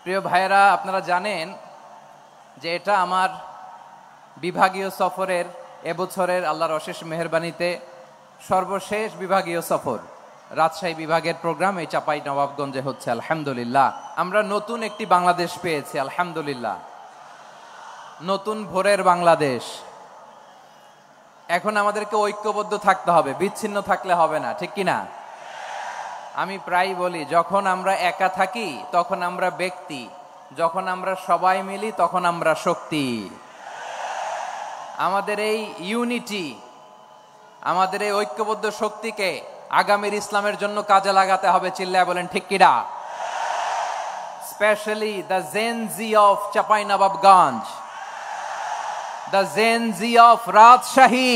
প্রিয় ভাইয়েরা, আপনারা জানেন যে এটা আমার বিভাগীয় সফরের এবছরের আল্লাহর অশেষ মেহেরবানিতে সর্বশেষ বিভাগীয় সফর। রাজশাহী বিভাগের প্রোগ্রাম এই চাপাই নবাবগঞ্জে হচ্ছে। আলহামদুলিল্লাহ, আমরা নতুন একটি বাংলাদেশ পেয়েছি। আলহামদুলিল্লাহ, নতুন ভোরের বাংলাদেশ। এখন আমাদেরকে ঐক্যবদ্ধ থাকতে হবে, বিচ্ছিন্ন থাকলে হবে না, ঠিক কিনা? আমি প্রায় বলি, যখন আমরা একা থাকি তখন আমরা ব্যক্তি, যখন আমরা সবাই মিলি তখন আমরা শক্তি। আমাদের এই ইউনিটি, আমাদের এই ঐক্যবদ্ধ শক্তিকে আগামীর ইসলামের জন্য কাজে লাগাতে হবে। চিল্লায় বলেন ঠিক কিনা? Specially the Gen Z of Chapainawabganj, the Gen Z of Rajshahi.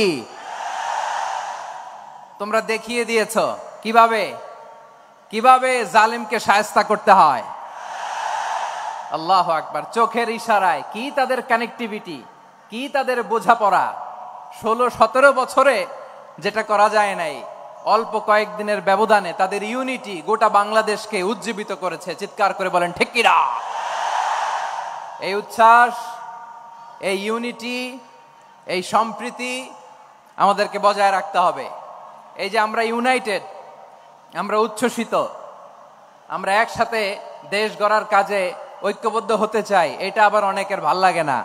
তোমরা দেখিয়ে দিয়েছ কিভাবে কিভাবে জালিমকে শায়েস্তা করতে হয়। আল্লাহু আকবার। চোখের ইশারায় কি তাদের কানেক্টিভিটি, কি তাদের বোঝাপড়া। 16-17 বছরে যেটা করা যায় নাই, অল্প কয়েকদিনের ব্যবধানে তাদের ইউনিটি গোটা বাংলাদেশকে উজ্জীবিত করেছে। চিৎকার করে বলেন ঠিক কিনা? এই উচ্ছ্বাস, এই ইউনিটি, এই সম্প্রীতি আমাদেরকে বজায় রাখতে হবে। এই যে আমরা ইউনাইটেড, আমরা উচ্ছ্বসিত, আমরা একসাথে দেশ গড়ার কাজে ঐক্যবদ্ধ হতে চাই, এটা আবার অনেকের ভাল লাগে না,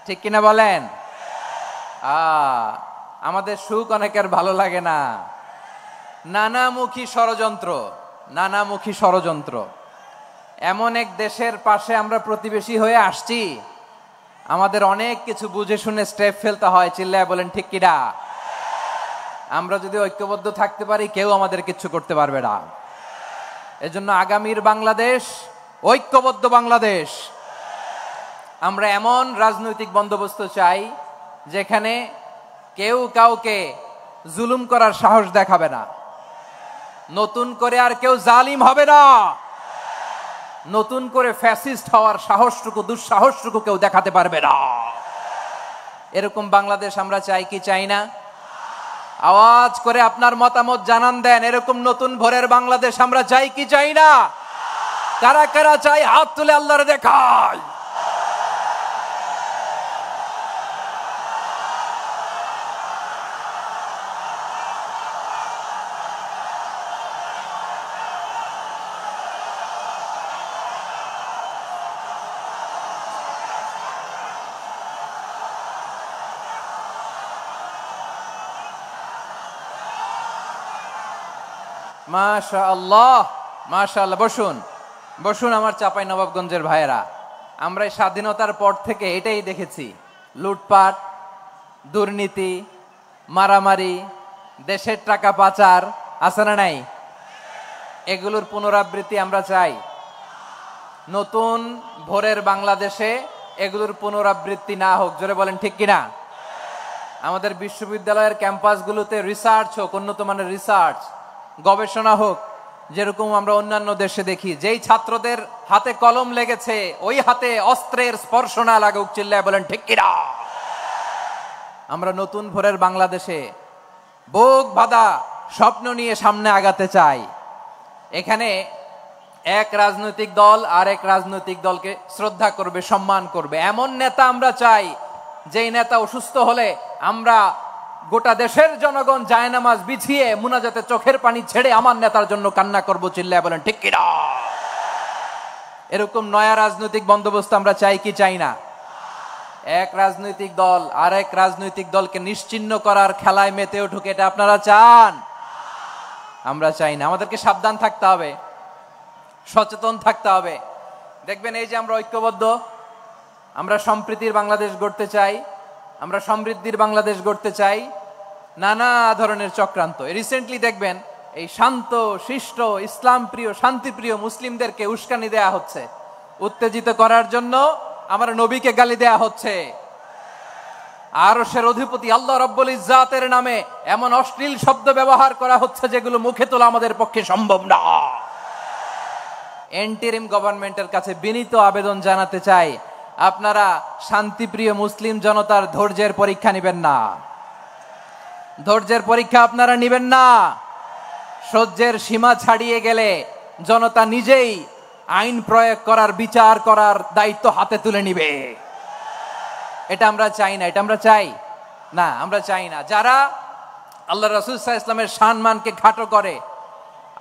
ঠিক কিনা বলেন? আমাদের সুখ অনেকের ভালো লাগে না। নানামুখী ষড়যন্ত্র, নানামুখী ষড়যন্ত্র। এমন এক দেশের পাশে আমরা প্রতিবেশী হয়ে আসছি, আমাদের অনেক কিছু বুঝে শুনে স্টেপ ফেলতে হয়। চিল্লায় বলেন ঠিক কিনা? আমরা যদি ঐক্যবদ্ধ থাকতে পারি, কেউ আমাদের কিছু করতে পারবে না। এজন্য আগামীর বাংলাদেশ ঐক্যবদ্ধ বাংলাদেশ। আমরা এমন রাজনৈতিক বন্দোবস্ত চাই যেখানে কেউ কাউকে জুলুম করার সাহস দেখাবে না। নতুন করে আর কেউ জালিম হবে না। নতুন করে ফ্যাসিস্ট হওয়ার সাহসটুকু, দুঃসাহসটুকু কেউ দেখাতে পারবে না। এরকম বাংলাদেশ আমরা চাই কি চাই না? আওয়াজ করে আপনার মতামত জানান দেন। এরকম নতুন ভোরের বাংলাদেশ আমরা চাই কি চাই না? কারা কারা চাই হাত তুলে আল্লাহরে দেখায়। মাশাআল্লাহ, মাশাআল্লাহ। বসুন, বসুন আমার চাপাই নবাবগঞ্জের ভাইয়েরা। আমরা স্বাধীনতার পর থেকে এটাই দেখেছি, লুটপাট, দুর্নীতি, মারামারি, দেশের টাকা পাচার, আছে না নাই? এগুলোর পুনরাবৃত্তি আমরা চাই। নতুন ভোরের বাংলাদেশে এগুলোর পুনরাবৃত্তি না হোক। জোরে বলেন ঠিক কিনা? আমাদের বিশ্ববিদ্যালয়ের ক্যাম্পাসগুলোতে রিসার্চ হোক, উন্নত মানের রিসার্চ, গবেষণা হোক, যেরকম আমরা অন্যান্য দেশে দেখি। যেই ছাত্রদের হাতে কলম লেগেছে, ওই হাতে অস্ত্রের স্পর্শ না লাগুক। চিল্লায় বলেন ঠিক কিনা? আমরা নতুন ভোরের বাংলাদেশে বুক বাঁধা স্বপ্ন নিয়ে সামনে আগাতে চাই। এখানে এক রাজনৈতিক দল আর এক রাজনৈতিক দলকে শ্রদ্ধা করবে, সম্মান করবে, এমন নেতা আমরা চাই যেই নেতা অসুস্থ হলে আমরা গোটা দেশের জনগণ জায়নামাজ বিছিয়ে মুনাজাতে চোখের পানি ছেড়ে আমার নেতার জন্য কান্না করব। চিল্লায় বলেন ঠিক কিনা? এরকম নয়া রাজনৈতিক বন্দোবস্ত আমরা চাই কি চাই না? এক রাজনৈতিক দল আর এক রাজনৈতিক দলকে নিশ্চিহ্ন করার খেলায় মেতে উঠুক, এটা আপনারা চান? আমরা চাই না। আমাদেরকে সাবধান থাকতে হবে, সচেতন থাকতে হবে। দেখবেন, এই যে আমরা ঐক্যবদ্ধ, আমরা সম্প্রীতির বাংলাদেশ গড়তে চাই, আমরা সমৃদ্ধির বাংলাদেশ গড়তে চাই, নানা ধরনের চক্রান্ত। রিসেন্টলি দেখবেন, এই শান্ত শিষ্ট ইসলাম প্রিয় শান্তিপ্রিয় মুসলিমদেরকে উস্কানি দেয়া হচ্ছে, উত্তেজিত করার জন্য আমার নবীকে গালি দেয়া হচ্ছে। আরশের অধিপতি আল্লাহ রাব্বুল ইজ্জাতের নামে এমন অশ্লীল শব্দ ব্যবহার করা হচ্ছে যেগুলো মুখে তোলা আমাদের পক্ষে সম্ভব না। ইন্টারিম গভর্নমেন্টের কাছে বিনীত আবেদন জানাতে চাই, আপনারা শান্তিপ্রিয় মুসলিম জনতার ধৈর্যের পরীক্ষা নেবেন না। ধৈর্যের পরীক্ষা আপনারা নেবেন না। সহ্যের সীমা ছাড়িয়ে গেলে জনতা নিজেই আইন প্রয়োগ করার, বিচার করার দায়িত্ব হাতে তুলে নিবে। এটা আমরা চাই না। এটা আমরা চাই না, আমরা চাই না। যারা আল্লাহ রাসূল সাল্লাল্লাহু আলাইহি ওয়াসাল্লামের সম্মানকে খাটো করে,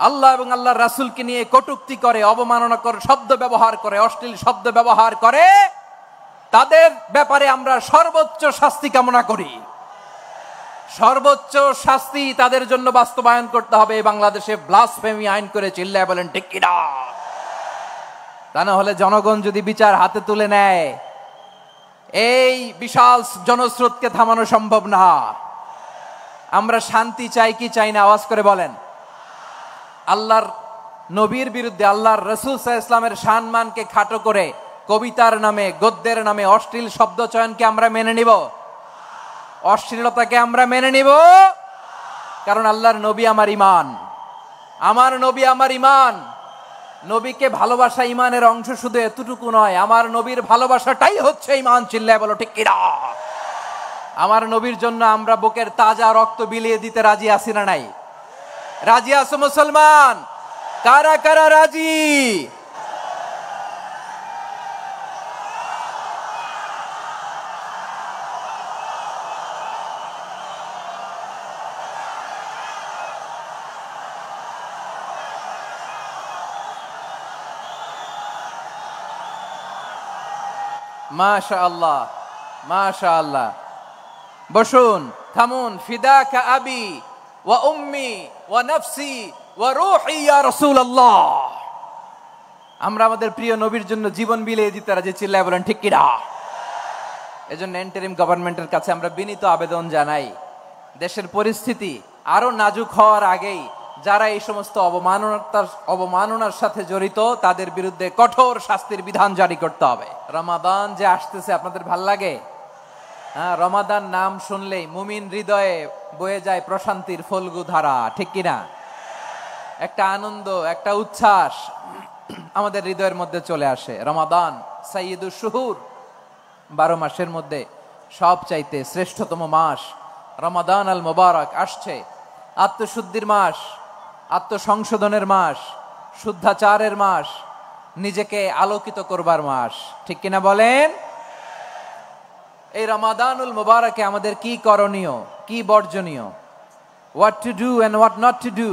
আল্লাহ এবং আল্লাহর রাসূলকে নিয়ে কটূক্তি করে, অবমাননা করে, শব্দ ব্যবহার করে, অশ্লীল শব্দ ব্যবহার করে, তাদের ব্যাপারে আমরা সর্বোচ্চ শাস্তি কামনা করি। সর্বোচ্চ শাস্তি তাদের জন্য বাস্তবায়ন করতে হবে। বাংলাদেশে ব্লাসফেমি আইন করে চিল্লায় বলেন ঠিক কি না? তা না হলে জনগণ যদি বিচার হাতে তুলে নেয়, এই বিশাল জনস্রোতকে থামানো সম্ভব না। আমরা শান্তি চাই কি চাই না? আওয়াজ করে বলেন। আল্লাহর নবীর বিরুদ্ধে, আল্লাহর রাসূল সাল্লাল্লাহু আলাইহি ওয়াসাল্লামের সম্মানকে খাটো করে কবিতার নামে, গদ্যের নামে অশ্লীল শব্দ চয়নকে আমরা মেনে নিব? অশ্লীলতাকে আমরা মেনে নিব? কারণ আল্লাহর নবী আমার ঈমান, আমার নবী আমার ঈমান। নবীকে ভালোবাসা ঈমানের অংশ শুধু এতটুকু নয়, আমার নবীর ভালোবাসাটাই হচ্ছে ঈমান। চিল্লায় বলো ঠিক কিনা? আমার নবীর জন্য আমরা বুকের তাজা রক্ত বিলিয়ে দিতে রাজি আছি না নাই? রাজি আছো মুসলমান? কারা কারা রাজি? মাশাআল্লাহ, মাশাআল্লাহ। বসুন, থামুন। ফিদাকা আবি ওয়া উম্মি ওয়া নাফসি ওয়া রূহি ইয়া রাসূলুল্লাহ। আমরা আমাদের প্রিয় নবীর জন্য জীবন বিলিয়ে দিতে রাজি। চিল্লায় বলেন ঠিক কি না? এজন্য ইন্টারিম গভর্নমেন্টের কাছে আমরা বিনীত আবেদন জানাই, দেশের পরিস্থিতি আরো নাজুক হওয়ার আগেই যারা এই সমস্ত অবমাননার সাথে জড়িত তাদের বিরুদ্ধে কঠোর শাস্তির বিধান জারি করতে হবে। রমাদান যে আসতেছে, আপনাদের ভাল লাগে? হ্যাঁ, রমাদান নাম শুনলেই মুমিন হৃদয়ে বয়ে যায় প্রশান্তির ফল্গু ধারা, ঠিক কিনা? একটা আনন্দ, একটা উচ্ছ্বাস আমাদের হৃদয়ের মধ্যে চলে আসে। রমাদান সাইয়্যিদুশ শুহুর, 12 মাসের মধ্যে সবচাইতে শ্রেষ্ঠতম মাস রমাদান আল মুবারক আসছে। আত্মশুদ্ধির মাস, আত্মসংশোধনের মাস, শুদ্ধাচারের মাস, নিজেকে আলোকিত করবার মাস, ঠিক কিনা বলেন? এই রমাদানুল মুবারকে আমাদের কি করণীয়, কি বর্জনীয়, what to do and what not to do,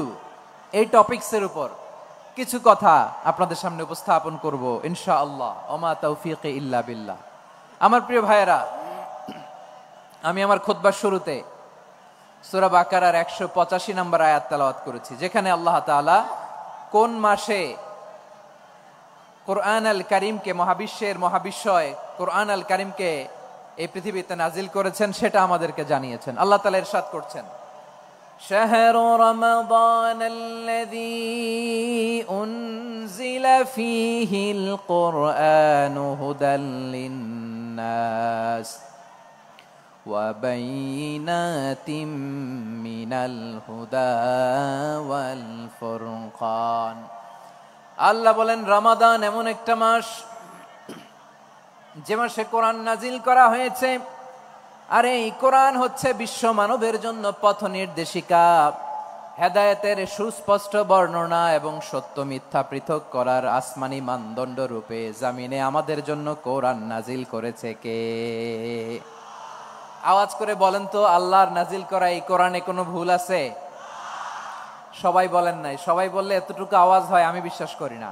এই টপিকসের উপর কিছু কথা আপনাদের সামনে উপস্থাপন করব ইনশাআল্লাহ। ওমা তাওফীকি ইল্লা বিল্লাহ। আমার প্রিয় ভাইয়েরা, আমি আমার খুতবার শুরুতে সূরা বাকারার 185 নম্বর আয়াত তেলাওয়াত করেছি, যেখানে আল্লাহ তাআলা কোন মাসে কোরআন আল কারীমকে, মহাবিশ্বের মহাবিশ্বয় কোরআন আল কারীমকে এই পৃথিবীতে নাজিল করেছেন সেটা আমাদেরকে জানিয়েছেন। আল্লাহ তাআলা ইরশাদ করছেন, শাহরু রমাদানাল্লাযী উনজিলা ফীহিল কুরআনু হুদাল লিন্নাস ওয়া বাইনাতিম মিনাল হুদা ওয়াল ফুরকান। আল্লাহ বলেন, রমাদান এমন একটা মাস যে মাসে কোরআন নাজিল করা হয়েছে। আর এই কোরআন হচ্ছে বিশ্ব মানবের জন্য পথ নির্দেশিকা, হেদায়েতের সুস্পষ্ট বর্ণনা এবং সত্য মিথ্যা পৃথক করার আসমানি মানদণ্ড রূপে জামিনে আমাদের জন্য কোরআন নাজিল করেছে কে? আওয়াজ করে বলেন তো, আল্লাহর নাজিল করা এই কোরআনে কোনো ভুল আছে? সবাই বলেন নাই। সবাই বললে এতটুকু আওয়াজ হয় আমি বিশ্বাস করি না।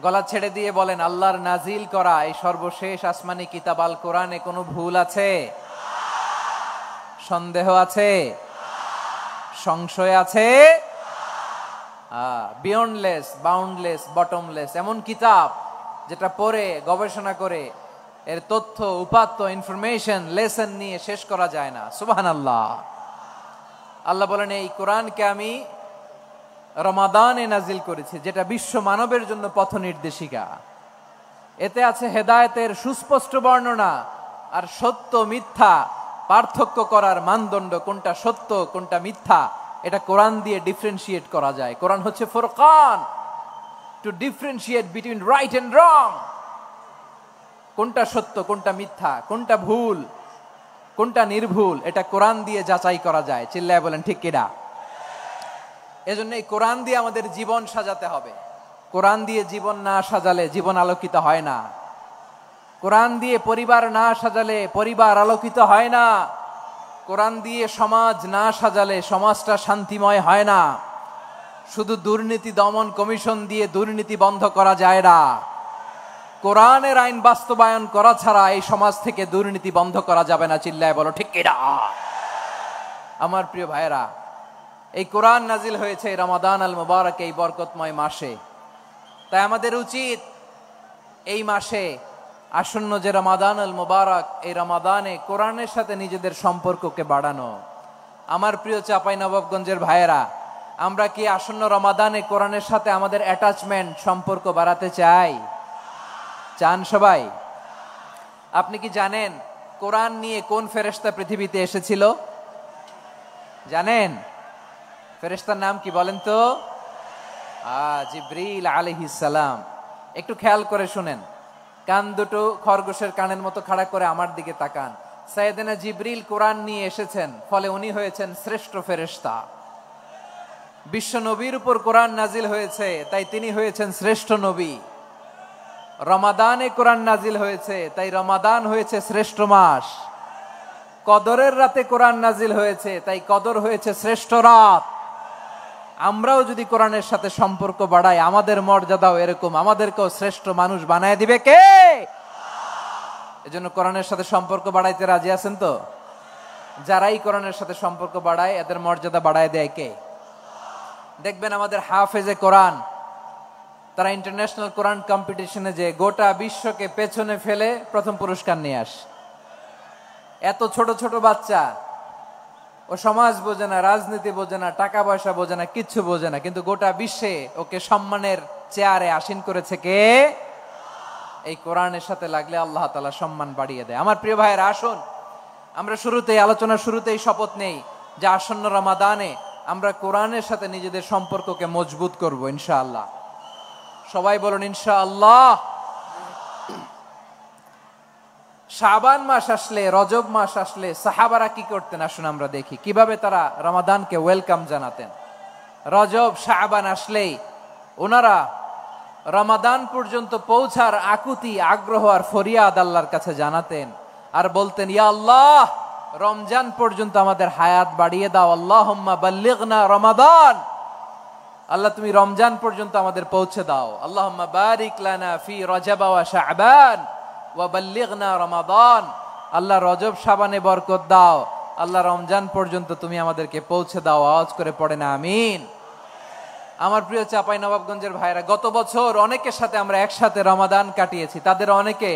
গলা ছেড়ে দিয়ে বলেন, আল্লাহর নাজিল করা এই সর্বশেষ আসমানি কিতাব আল কোরআনে কোনো ভুল আছে? সন্দেহ আছে? সংশয় আছে? বিয়ন্ডলেস, বাউন্ডলেস, বটমলেস, এমন কিতাব যেটা পড়ে গবেষণা করে এর তথ্য, উপাত্ত, ইনফরমেশন, লেসন নিয়ে শেষ করা যায় না। সুবহানাল্লাহ। আল্লাহ বলেন, এই কোরআনকে আমি রমাদানে নাজিল করেছি, যেটা বিশ্ব মানবের জন্য পথ নির্দেশিকা। এতে আছে হেদায়েতের সুস্পষ্ট বর্ণনা আর সত্য মিথ্যা পার্থক্য করার মানদণ্ড, কোনটা সত্য কোনটা মিথ্যা এটা কোরআন দিয়ে ডিফারেন্সিয়েট করা যায়। কোরআন হচ্ছে ফুরকান, to differentiate between right and wrong. কোনটা সত্য, কোনটা মিথ্যা, কোনটা ভুল, কোনটা নির্ভুল, এটা কোরআন দিয়ে যাচাই করা যায়। চিল্লায় বলেন ঠিক কিনা? এজন্য এই কোরআন দিয়ে আমাদের জীবন সাজাতে হবে। কোরআন দিয়ে জীবন না সাজালে জীবন আলোকিত হয় না। কোরআন দিয়ে পরিবার না সাজালে পরিবার আলোকিত হয় না। কোরআন দিয়ে সমাজ না সাজালে সমাজটা শান্তিময় হয় না। শুধু দুর্নীতি দমন কমিশন দিয়ে দুর্নীতি বন্ধ করা যায় না। কোরআনের আইন বাস্তবায়ন করা ছাড়া এই সমাজ থেকে দুর্নীতি বন্ধ করা যাবে না। চিল্লায় বলো ঠিক কিনা? আমার প্রিয় ভাইয়েরা, এই কোরআন নাজিল হয়েছে রমাদান আল মুবারক, এই বরকতময় মাসে। তাই আমাদের উচিত এই মাসে আসন্ন যে রমাদান আল মুবারক, এই রমাদানে কোরআনের সাথে নিজেদের সম্পর্ককে বাড়ানো। আমার প্রিয় চাঁপাইনবাবগঞ্জের ভাইয়েরা, আমরা কি আসন্ন রমাদানে কোরআনের সাথে আমাদের অ্যাটাচমেন্ট সম্পর্ক বাড়াতে চাই? চান সবাই? আপনি কি জানেন কোরআন নিয়ে কোন ফেরেশতা পৃথিবীতে এসেছিল? জানেন? ফেরেশতার নাম কি বলেন তো? জিবরিল আলাইহিস সালাম। একটু খেয়াল করে শুনেন, কান দুটো খরগোশের কানের মতো খাড়া করে আমার দিকে তাকান। সাইয়েদনা জিবরিল কোরআন নিয়ে এসেছেন, ফলে উনি হয়েছেন শ্রেষ্ঠ ফেরেশতা। বিশ্ব নবীর উপর কোরআন নাজিল হয়েছে, তাই তিনি হয়েছেন শ্রেষ্ঠ নবী। রমাদানে কোরআন নাজিল হয়েছে, তাই রমাদান হয়েছে শ্রেষ্ঠ মাস। কদরের রাতে কোরআন নাজিল হয়েছে, তাই কদর হয়েছে শ্রেষ্ঠ রাত। আমরাও যদি কোরআনের সাথে সম্পর্ক বাড়াই, আমাদের মর্যাদাও এরকম, আমাদেরকেও শ্রেষ্ঠ মানুষ বানায় দিবে কে? এজন্য কোরআনের সাথে সম্পর্ক বাড়াইতে রাজি আছেন তো? যারাই কোরআনের সাথে সম্পর্ক বাড়ায় এদের মর্যাদা বাড়ায় দেয় কে? দেখবেন আমাদের হাফেজে কোরআন, তারা ইন্টারন্যাশনাল কোরআন কম্পিটিশনে যে গোটা বিশ্বকে পেছনে ফেলে প্রথম পুরস্কার নিয়ে আসে। এত ছোট ছোট বাচ্চা, ও সমাজ বোঝে না, রাজনীতি বোঝে না, টাকা পয়সা বোঝে না, কিচ্ছু বোঝে না, কিন্তু গোটা বিশ্বে ওকে সম্মানের চেয়ারে আসীন করেছে কে? এই কোরআনের সাথে লাগলে আল্লাহ তাআলা সম্মান বাড়িয়ে দেয়। আমার প্রিয় ভাইয়েরা, আসুন আমরা আলোচনার শুরুতেই শপথ নেই যে আসন্ন রমাদানে আমরা কোরআনের সাথে নিজেদের সম্পর্ককে মজবুত করব ইনশাআল্লাহ। সবাই বলুন ইনশাআল্লাহ। শাবান মাস আসলে, রজব মাস আসলে সাহাবারা কি করতেন আসুন আমরা দেখি, কিভাবে তারা রমাদানকে ওয়েলকাম জানাতেন। রজব শাবান আসলেই ওনারা রমাদান পর্যন্ত পৌঁছার আকুতি, আগ্রহ আর ফরিয়াদ আল্লাহর কাছে জানাতেন আর বলতেন, ইয়া আল্লাহ, রমজান পর্যন্ত আমাদের হায়াত বাড়িয়ে দাও। আল্লাহুম্মা বাল্লিগনা রমাদান, আল্লাহ তুমি রমজান পর্যন্ত আমাদের পৌঁছে দাও। আল্লাহুম্মা বারিক লানা ফি রজব ওয়া শাবান ওয়া বাল্লিগনা রমাদান, আল্লাহ রজব শাবানে বরকত দাও, আল্লাহ রমজান পর্যন্ত তুমি আমাদেরকে পৌঁছে দাও। আওয়াজ করে পড়ে না আমিন। আমার প্রিয় চাঁপাইনবাবগঞ্জের ভাইরা, গত বছর অনেকের সাথে আমরা একসাথে রমাদান কাটিয়েছি, তাদের অনেকে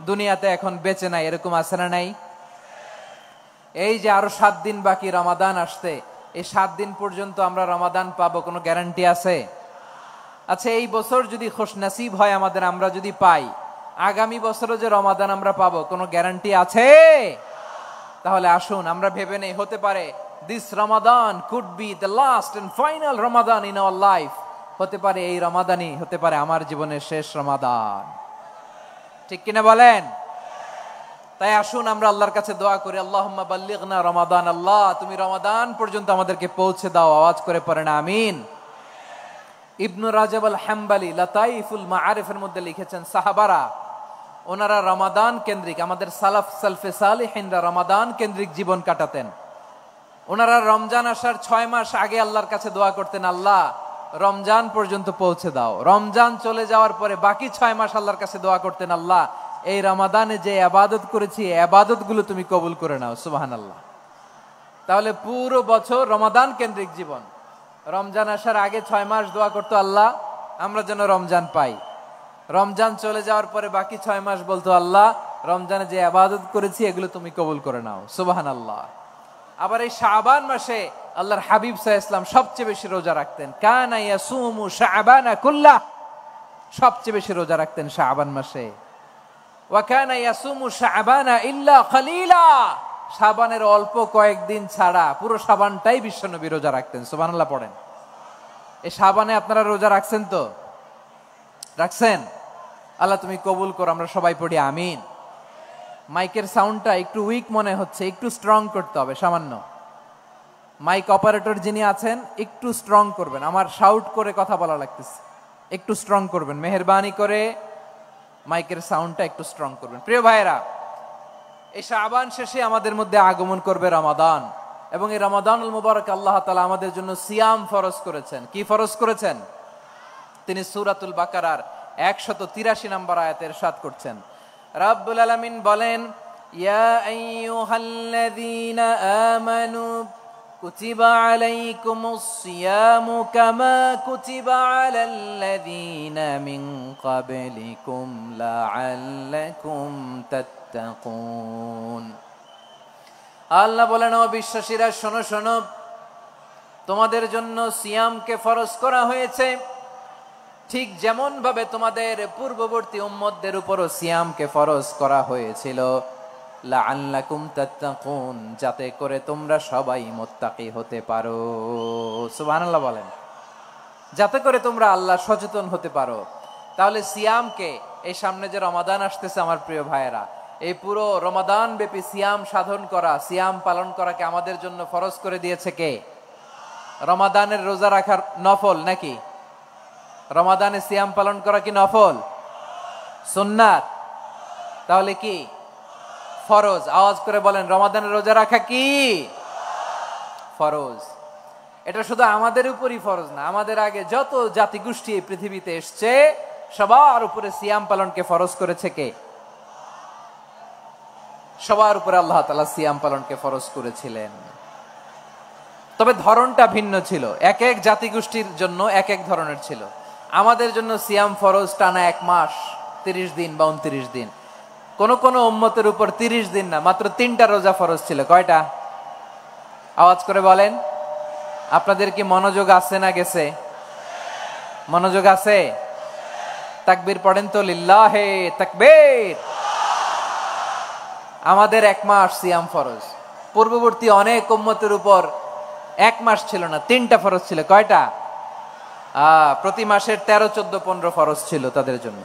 দুনিয়াতে এখন বেঁচে নাই, এরকম আছে না নাই? এই যে আরো 7 দিন বাকি রমাদান আসতে, এই 7 দিন পর্যন্ত আমরা রমাদান পাবো, কোনো গ্যারান্টি আছে? আচ্ছা, এই বছর যদি খুশনসিব হয় আমাদের, আমরা যদি পাই, আগামী বছরও যে রমাদান আমরা পাবো, কোনো গ্যারান্টি আছে? তাহলে আসুন আমরা ভেবে নেই, হতে পারে this Ramadan could be the last and final Ramadan in our life. হতে পারে এই রমাদানই হতে পারে আমার জীবনের শেষ রমাদান। ঠিক কিনা বলেন? তাই আসুন আমরা আল্লাহর কাছে দোয়া করি, আল্লাহুম্মা বাল্লিগনা রমাদান, আল্লাহ তুমি রমাদান পর্যন্ত আমাদেরকে পৌঁছে দাও। আওয়াজ করে পড়েন আমিন। ইবনু রাজব আল হাম্বলি লাতাইফুল মাআরিফের মধ্যে লিখেছেন, সাহাবারা ওনারা রমাদান কেন্দ্রিক, আমাদের সালফে সালিহিনরা রমাদান কেন্দ্রিক জীবন কাটাতেন। ওনারা রমজান আসার 6 মাস আগে আল্লাহর কাছে দোয়া করতেন, আল্লাহ রমজান পর্যন্ত পৌঁছে দাও। রমজান চলে যাওয়ার পরে বাকি 6 মাস আল্লাহর কাছে দোয়া করতেন, আল্লাহ এই রমাদানে যে ইবাদত করেছি, ইবাদত গুলো তুমি কবুল করে নাও। সুবহানাল্লাহ। তাহলে পুরো বছর রমাদান কেন্দ্রিক জীবন। রমজান আসার আগে 6 মাস দোয়া করতো, আল্লাহ আমরা যেন রমজান পাই। রমজান চলে যাওয়ার পরে বাকি 6 মাস বলতো, আল্লাহ রমজানে যে ইবাদত করেছি এগুলো তুমি কবুল করে নাও। সুবহানাল্লাহ। আবার এই শাবান মাসে আল্লাহর হাবিব সাল্লাল্লাহু আলাইহি ওয়াসাল্লাম সবচেয়ে বেশি রোজা রাখতেন। কানা ইয়াসুমু শাবানা কুল্লাহ, সবচেয়ে বেশি রোজা রাখতেন শাবান মাসে। ওয়া কানা ইয়াসুমু শাবানা ইল্লা কলিলা, শাবানের অল্প কয়েকদিন ছাড়া পুরো শাবানটাই বিশ্বনবী রোজা রাখতেন। সুবহানাল্লাহ পড়েন। এই শাবানে আপনারা রোজা রাখছেন তো? রাখছেন? আল্লাহ তুমি কবুল করো। আমরা সবাই পড়ি আমিন। মাইকের সাউন্ডটা একটু উইক মনে হচ্ছে, একটু স্ট্রং করতে হবে সামান্য। মাইক অপারেটর যিনি আছেন একটু স্ট্রং করবেন, আমার শাউট করে কথা বলা লাগতেছে। একটু স্ট্রং করবেন, মেহেরবানি করে মাইকের সাউন্ডটা একটু স্ট্রং করবেন। প্রিয় ভাইয়েরা, এই শাবান শেষে আমাদের মধ্যে আগমন করবে রমাদান, এবং এই রমাদানুল মুবারক আল্লাহ তাআলা আমাদের জন্য সিয়াম ফরজ করেছেন। কি ফরজ করেছেন? তিনি সূরাতুল বাকারার 183 নম্বর আয়াতে ইরশাদ করছেন, রাব্বুল আলামিন বলেন, ইয়া আইয়ুহাল্লাযীনা আমানু কুতিবা আলাইকুমুস সিয়ামু কামা কুতিবা আলাল্লাযীনা মিন ক্বাবলিকুম লাআল্লাকুম তাত্তাকুন। আল্লাহ বলেন, ও বিশ্বাসীরা শোনো শোনো, তোমাদের জন্য সিয়ামকে ফরজ করা হয়েছে, ঠিক যেমন ভাবে তোমাদের পূর্ববর্তী উম্মতদের উপরও সিয়ামকে ফরজ করা হয়েছিল, লাআল্লাকুম তাত্তাকুন, যাতে করে তোমরা সবাই মুত্তাকি হতে পারো। সুবহানাল্লাহ বলেন, যাতে করে তোমরা আল্লাহ সচেতন হতে পারো। তাহলে সিয়ামকে, এই সামনে যে রমাদান আসতেছে আমার প্রিয় ভাইয়েরা, এই পুরো রমাদান ব্যাপী সিয়াম সাধন করা, সিয়াম পালন করাকে আমাদের জন্য ফরজ করে দিয়েছে কে? রমাদানের রোজা রাখার নফল নাকি? রমাদানে সিয়াম পালন করা কি নফল? সুন্নাত? তাহলে কি ফরজ? আওয়াজ করে বলেন, রমাদানের রোজা রাখা কি ফরজ? এটা শুধু আমাদের উপরই ফরজ না, আমাদের আগে যত জাতিগোষ্ঠী এই পৃথিবীতে এসছে সবার উপরে সিয়াম পালনকে ফরজ করেছে কে? সবার উপরে আল্লাহ তাআলা সিয়াম পালনকে ফরজ করেছিলেন। তবে ধরনটা ভিন্ন ছিল, এক এক জাতিগোষ্ঠীর জন্য এক এক ধরনের ছিল। আমাদের জন্য সিয়াম ফরজ টানা 1 মাস 30 দিন বা 29 দিন। কোন কোন উম্মতের উপর 30 দিন না, মাত্র 3টা রোজা ফরজ ছিল। কয়টা? আওয়াজ করে বলেন। আপনাদের কি মনোযোগ আছে না গেছে? মনোযোগ আছে? তাকবীর পড়েন তো, লিল্লাহে তাকবীর। আমাদের 1 মাস সিয়াম ফরজ। পূর্ববর্তী অনেক উম্মতের উপর 1 মাস ছিল না, 3টা ফরজ ছিল। কয়টা? প্রতি মাসের 13, 14, 15 ফরজ ছিল তাদের জন্য।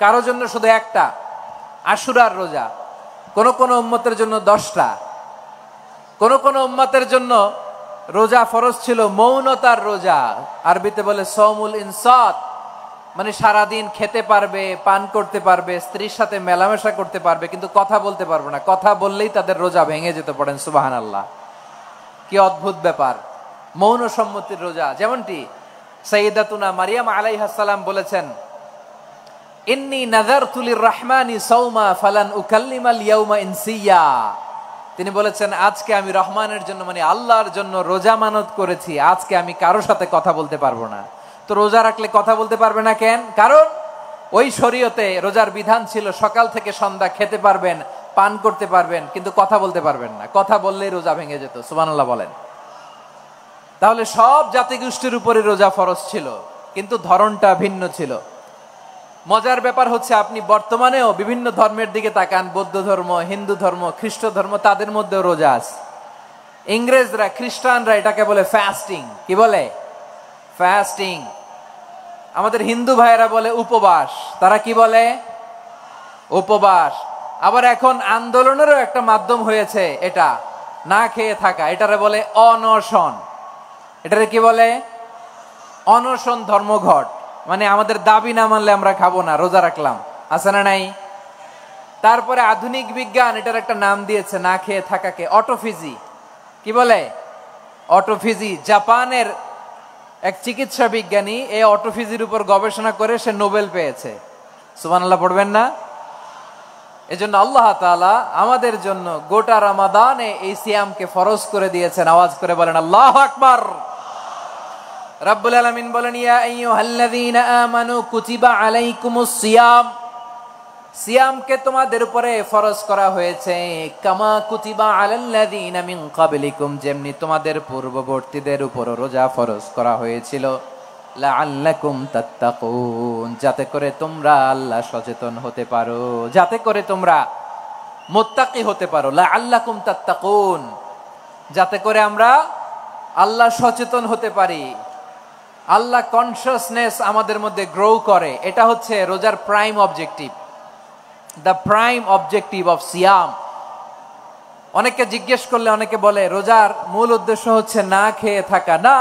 কারো জন্য শুধু একটা, আশুরার রোজা। কোন কোন উম্মতের জন্য 10টা। কোন কোন উম্মতের জন্য রোজা ফরজ ছিল মৌনতার রোজা, আরবিতে বলে সওমুল ইনসাত, মানে সারাদিন খেতে পারবে, পান করতে পারবে, স্ত্রীর সাথে মেলামেশা করতে পারবে, কিন্তু কথা বলতে পারবে না। কথা বললেই তাদের রোজা ভেঙে যেত। পড়েন সুবহানাল্লাহ। কি অদ্ভুত ব্যাপার! মৌন সম্মতির রোজা। যেমনটি সাইয়্যিদাতুনা মারিয়াম আলাইহাস সালাম বলেছেন, ইন্নী নাযারতু লির-রাহমানি সাওমা ফালান উকাল্লিমাল ইয়াওমা ইনসিয়া। তিনি বলেছেন, আজকে আমি রহমানের জন্য, মানে আল্লাহর জন্য রোজা মানত করেছি, আজকে আমি কারোর সাথে কথা বলতে পারবো না। তো রোজা রাখলে কথা বলতে পারবে না কেন? কারণ ওই শরীয়তে রোজার বিধান ছিল সকাল থেকে সন্ধ্যা খেতে পারবেন, পান করতে পারবেন, কিন্তু কথা বলতে পারবেন না। কথা বললেই রোজা ভেঙে যেত। সুবহানাল্লাহ বলেন। তাহলে সব জাতিগোষ্ঠীর উপরে রোজা ফরজ ছিল, কিন্তু ধরনটা ভিন্ন ছিল। মজার ব্যাপার হচ্ছে, আপনি বর্তমানেও বিভিন্ন ধর্মের দিকে তাকান, বৌদ্ধ ধর্ম, হিন্দু ধর্ম, খ্রিস্ট ধর্ম, তাদের মধ্যেও রোজা আছে। ইংরেজরা, খ্রিস্টানরা এটাকে বলে ফাস্টিং। কি বলে? ফাস্টিং। আমাদের হিন্দু ভাইয়েরা বলে উপবাস। তারা কি বলে? উপবাস। আবার এখন আন্দোলনেরও একটা মাধ্যম হয়েছে এটা, না খেয়ে থাকা। এটারে বলে অনশন। এটারে কি বলে? অনশন ধর্মঘট। মানে আমাদের দাবি না মানলে আমরা খাবো না, রোজা রাখলাম। আছে না নাই? তারপরে আধুনিক বিজ্ঞান এটার একটা নাম দিয়েছে না খেয়ে থাকাকে, অটোফিজি। কি বলে? অটোফিজি। জাপানের এক চিকিৎসা বিজ্ঞানী এই অটোফিজির উপর গবেষণা করে সে নোবেল পেয়েছে। সুবহানাল্লাহ পড়বেন না? এজন্য আল্লাহ তাআলা আমাদের জন্য গোটা রমাদানে এই সিয়ামকে ফরজ করে দিয়েছেন। আওয়াজ করে বলেন আল্লাহু আকবার। রাব্বুল আলামিন বলেন, ইয়া আইয়ুহাল্লাযীনা আমানু কুতিবা আলাইকুমুস সিয়াম। সিয়ামকে তোমাদের উপরে ফরজ করা হয়েছে, কামা কুতিবা আলাল্লাযীনা মিন ক্বাবলিকুম, যেমনি তোমাদের পূর্ববর্তীদের উপর রোজা ফরজ করা হয়েছিল, লাআল্লাকুম তাত্তাকুন, যাতে করে তোমরা আল্লাহ সচেতন হতে পারো, যাতে করে তোমরা মুত্তাকি হতে পারো। লাআল্লাকুম তাত্তাকুন, যাতে করে আমরা আল্লাহ সচেতন হতে পারি, আল্লাহ কনসিয়াসনেস আমাদের মধ্যে গ্রো করে। এটা হচ্ছে রোজার prime objective, the prime objective of সিয়াম। অনেকে জিজ্ঞেস করলে অনেকে বলে রোজার মূল উদ্দেশ্য হচ্ছে না খেয়ে থাকা। না,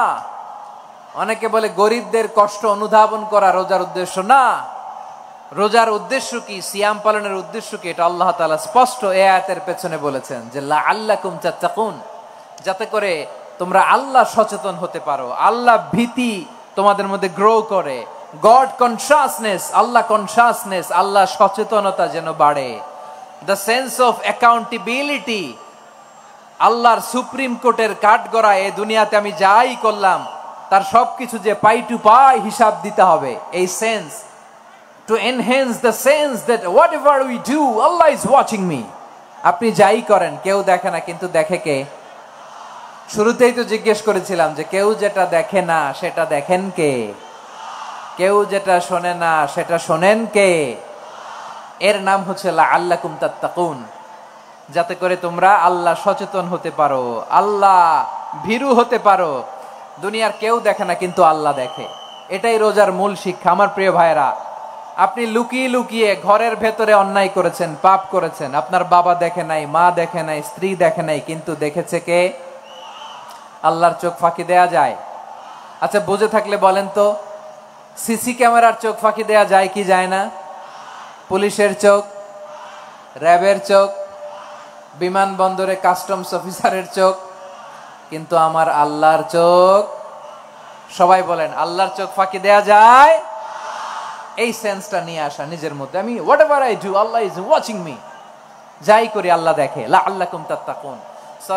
অনেকে বলে গরিবদের কষ্ট অনুধাবন করা রোজার উদ্দেশ্য না। রোজার উদ্দেশ্য কি, সিয়াম পালনের উদ্দেশ্য কি, এটা আল্লাহ তাআলা স্পষ্ট এই আয়াতের পেছনে বলেছেন যে লাআল্লাকুম তাত্তাকুন, যাতে করে তোমরা আল্লাহ সচেতন হতে পারো, আল্লাহ ভীতি তোমাদের মধ্যে গ্রো করে, গড কনসাসনেস, আল্লাহ কনসাসনেস, আল্লাহ সচেতনতা যেন বাড়ে, দ্য সেন্স অফ অ্যাকাউন্টেবিলিটি, আল্লাহর সুপ্রিম কোর্টের কাঠগড়া এই দুনিয়াতে আমি যাই করলাম তার সবকিছু যে পাই টু পাই হিসাব দিতে হবে, এই sense, to enhance the sense that whatever we do, Allah is watching me. আপনি যাই করেন কেউ দেখে না, কিন্তু দেখে কে? শুরুতেই তো জিজ্ঞেস করেছিলাম যে কেউ যেটা দেখে না সেটা দেখেন কে? কেউ যেটা শোনে না সেটা শোনেন কে? এর নাম হচ্ছে লাআল্লাকুম তাত্তাকুন, যাতে করে তোমরা আল্লাহ সচেতন হতে পারো, আল্লাহ ভীরু হতে পারো। দুনিয়ার কেউ দেখে না, কিন্তু আল্লাহ দেখে। এটাই রোজার মূল শিক্ষা। আমার প্রিয় ভাইরা, আপনি লুকিয়ে লুকিয়ে ঘরের ভেতরে অন্যায় করেছেন, পাপ করেছেন, আপনার বাবা দেখে নাই, মা দেখে নাই, স্ত্রী দেখে নাই, কিন্তু দেখেছে কে? আল্লাহর চোখ ফাঁকি দেয়া যায়? আচ্ছা, বুঝে থাকলে বলেন তো, সিসি ক্যামেরার চোখ ফাঁকি দেয়া যায় কি যায় না? পুলিশের চোখ, র্যাবের চোখ, বিমানবন্দরে কাস্টমস অফিসারের চোখ, কিন্তু আমার আল্লাহর চোখ? সবাই বলেন, আল্লাহর চোখ ফাঁকি দেয়া যায়? এই সেন্সটা নিয়ে আসা নিজের মধ্যে, আমি what ever I do Allah is watching me, যাই করি আল্লাহ দেখে। লাআল্লাকুম তাত্তাকুন।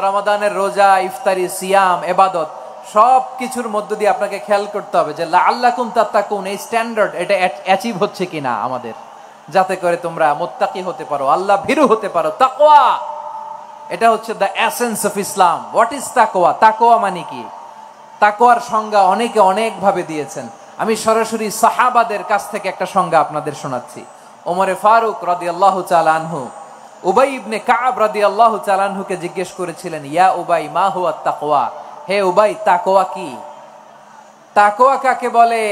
রমাদানের রোজা, ইফতারি, সিয়াম, ইবাদত সব কিছুর মধ্য দিয়ে আপনাকে খেয়াল করতে হবে যে লাআল্লাকুম তাত্তাকুন এই স্ট্যান্ডার্ড এটা অ্যাচিভ হচ্ছে কিনা আমাদের, যাতে করে তোমরা মুত্তাকি হতে পারো, আল্লাহ ভীরু হতে পারো। তাকওয়া, এটা হচ্ছে the essence of Islam. What is তাকওয়া? তাকওয়া মানে কি? তাকওয়ার সংজ্ঞা অনেকে অনেক ভাবে দিয়েছেন। আমি সরাসরি সাহাবাদের কাছ থেকে একটা সংজ্ঞা আপনাদের শোনাচ্ছি। ওমরে ফারুক রাদিয়াল্লাহু তাআলা আনহু উবাই ইবনে কাব রাদিয়াল্লাহু তাআলা আনহুকে জিজ্ঞেস করেছিলেন, ইয়া উবাই মা হুয়া তাকওয়া, হে উবাই তাকওয়া কি? তাকওয়া কাকে বলে?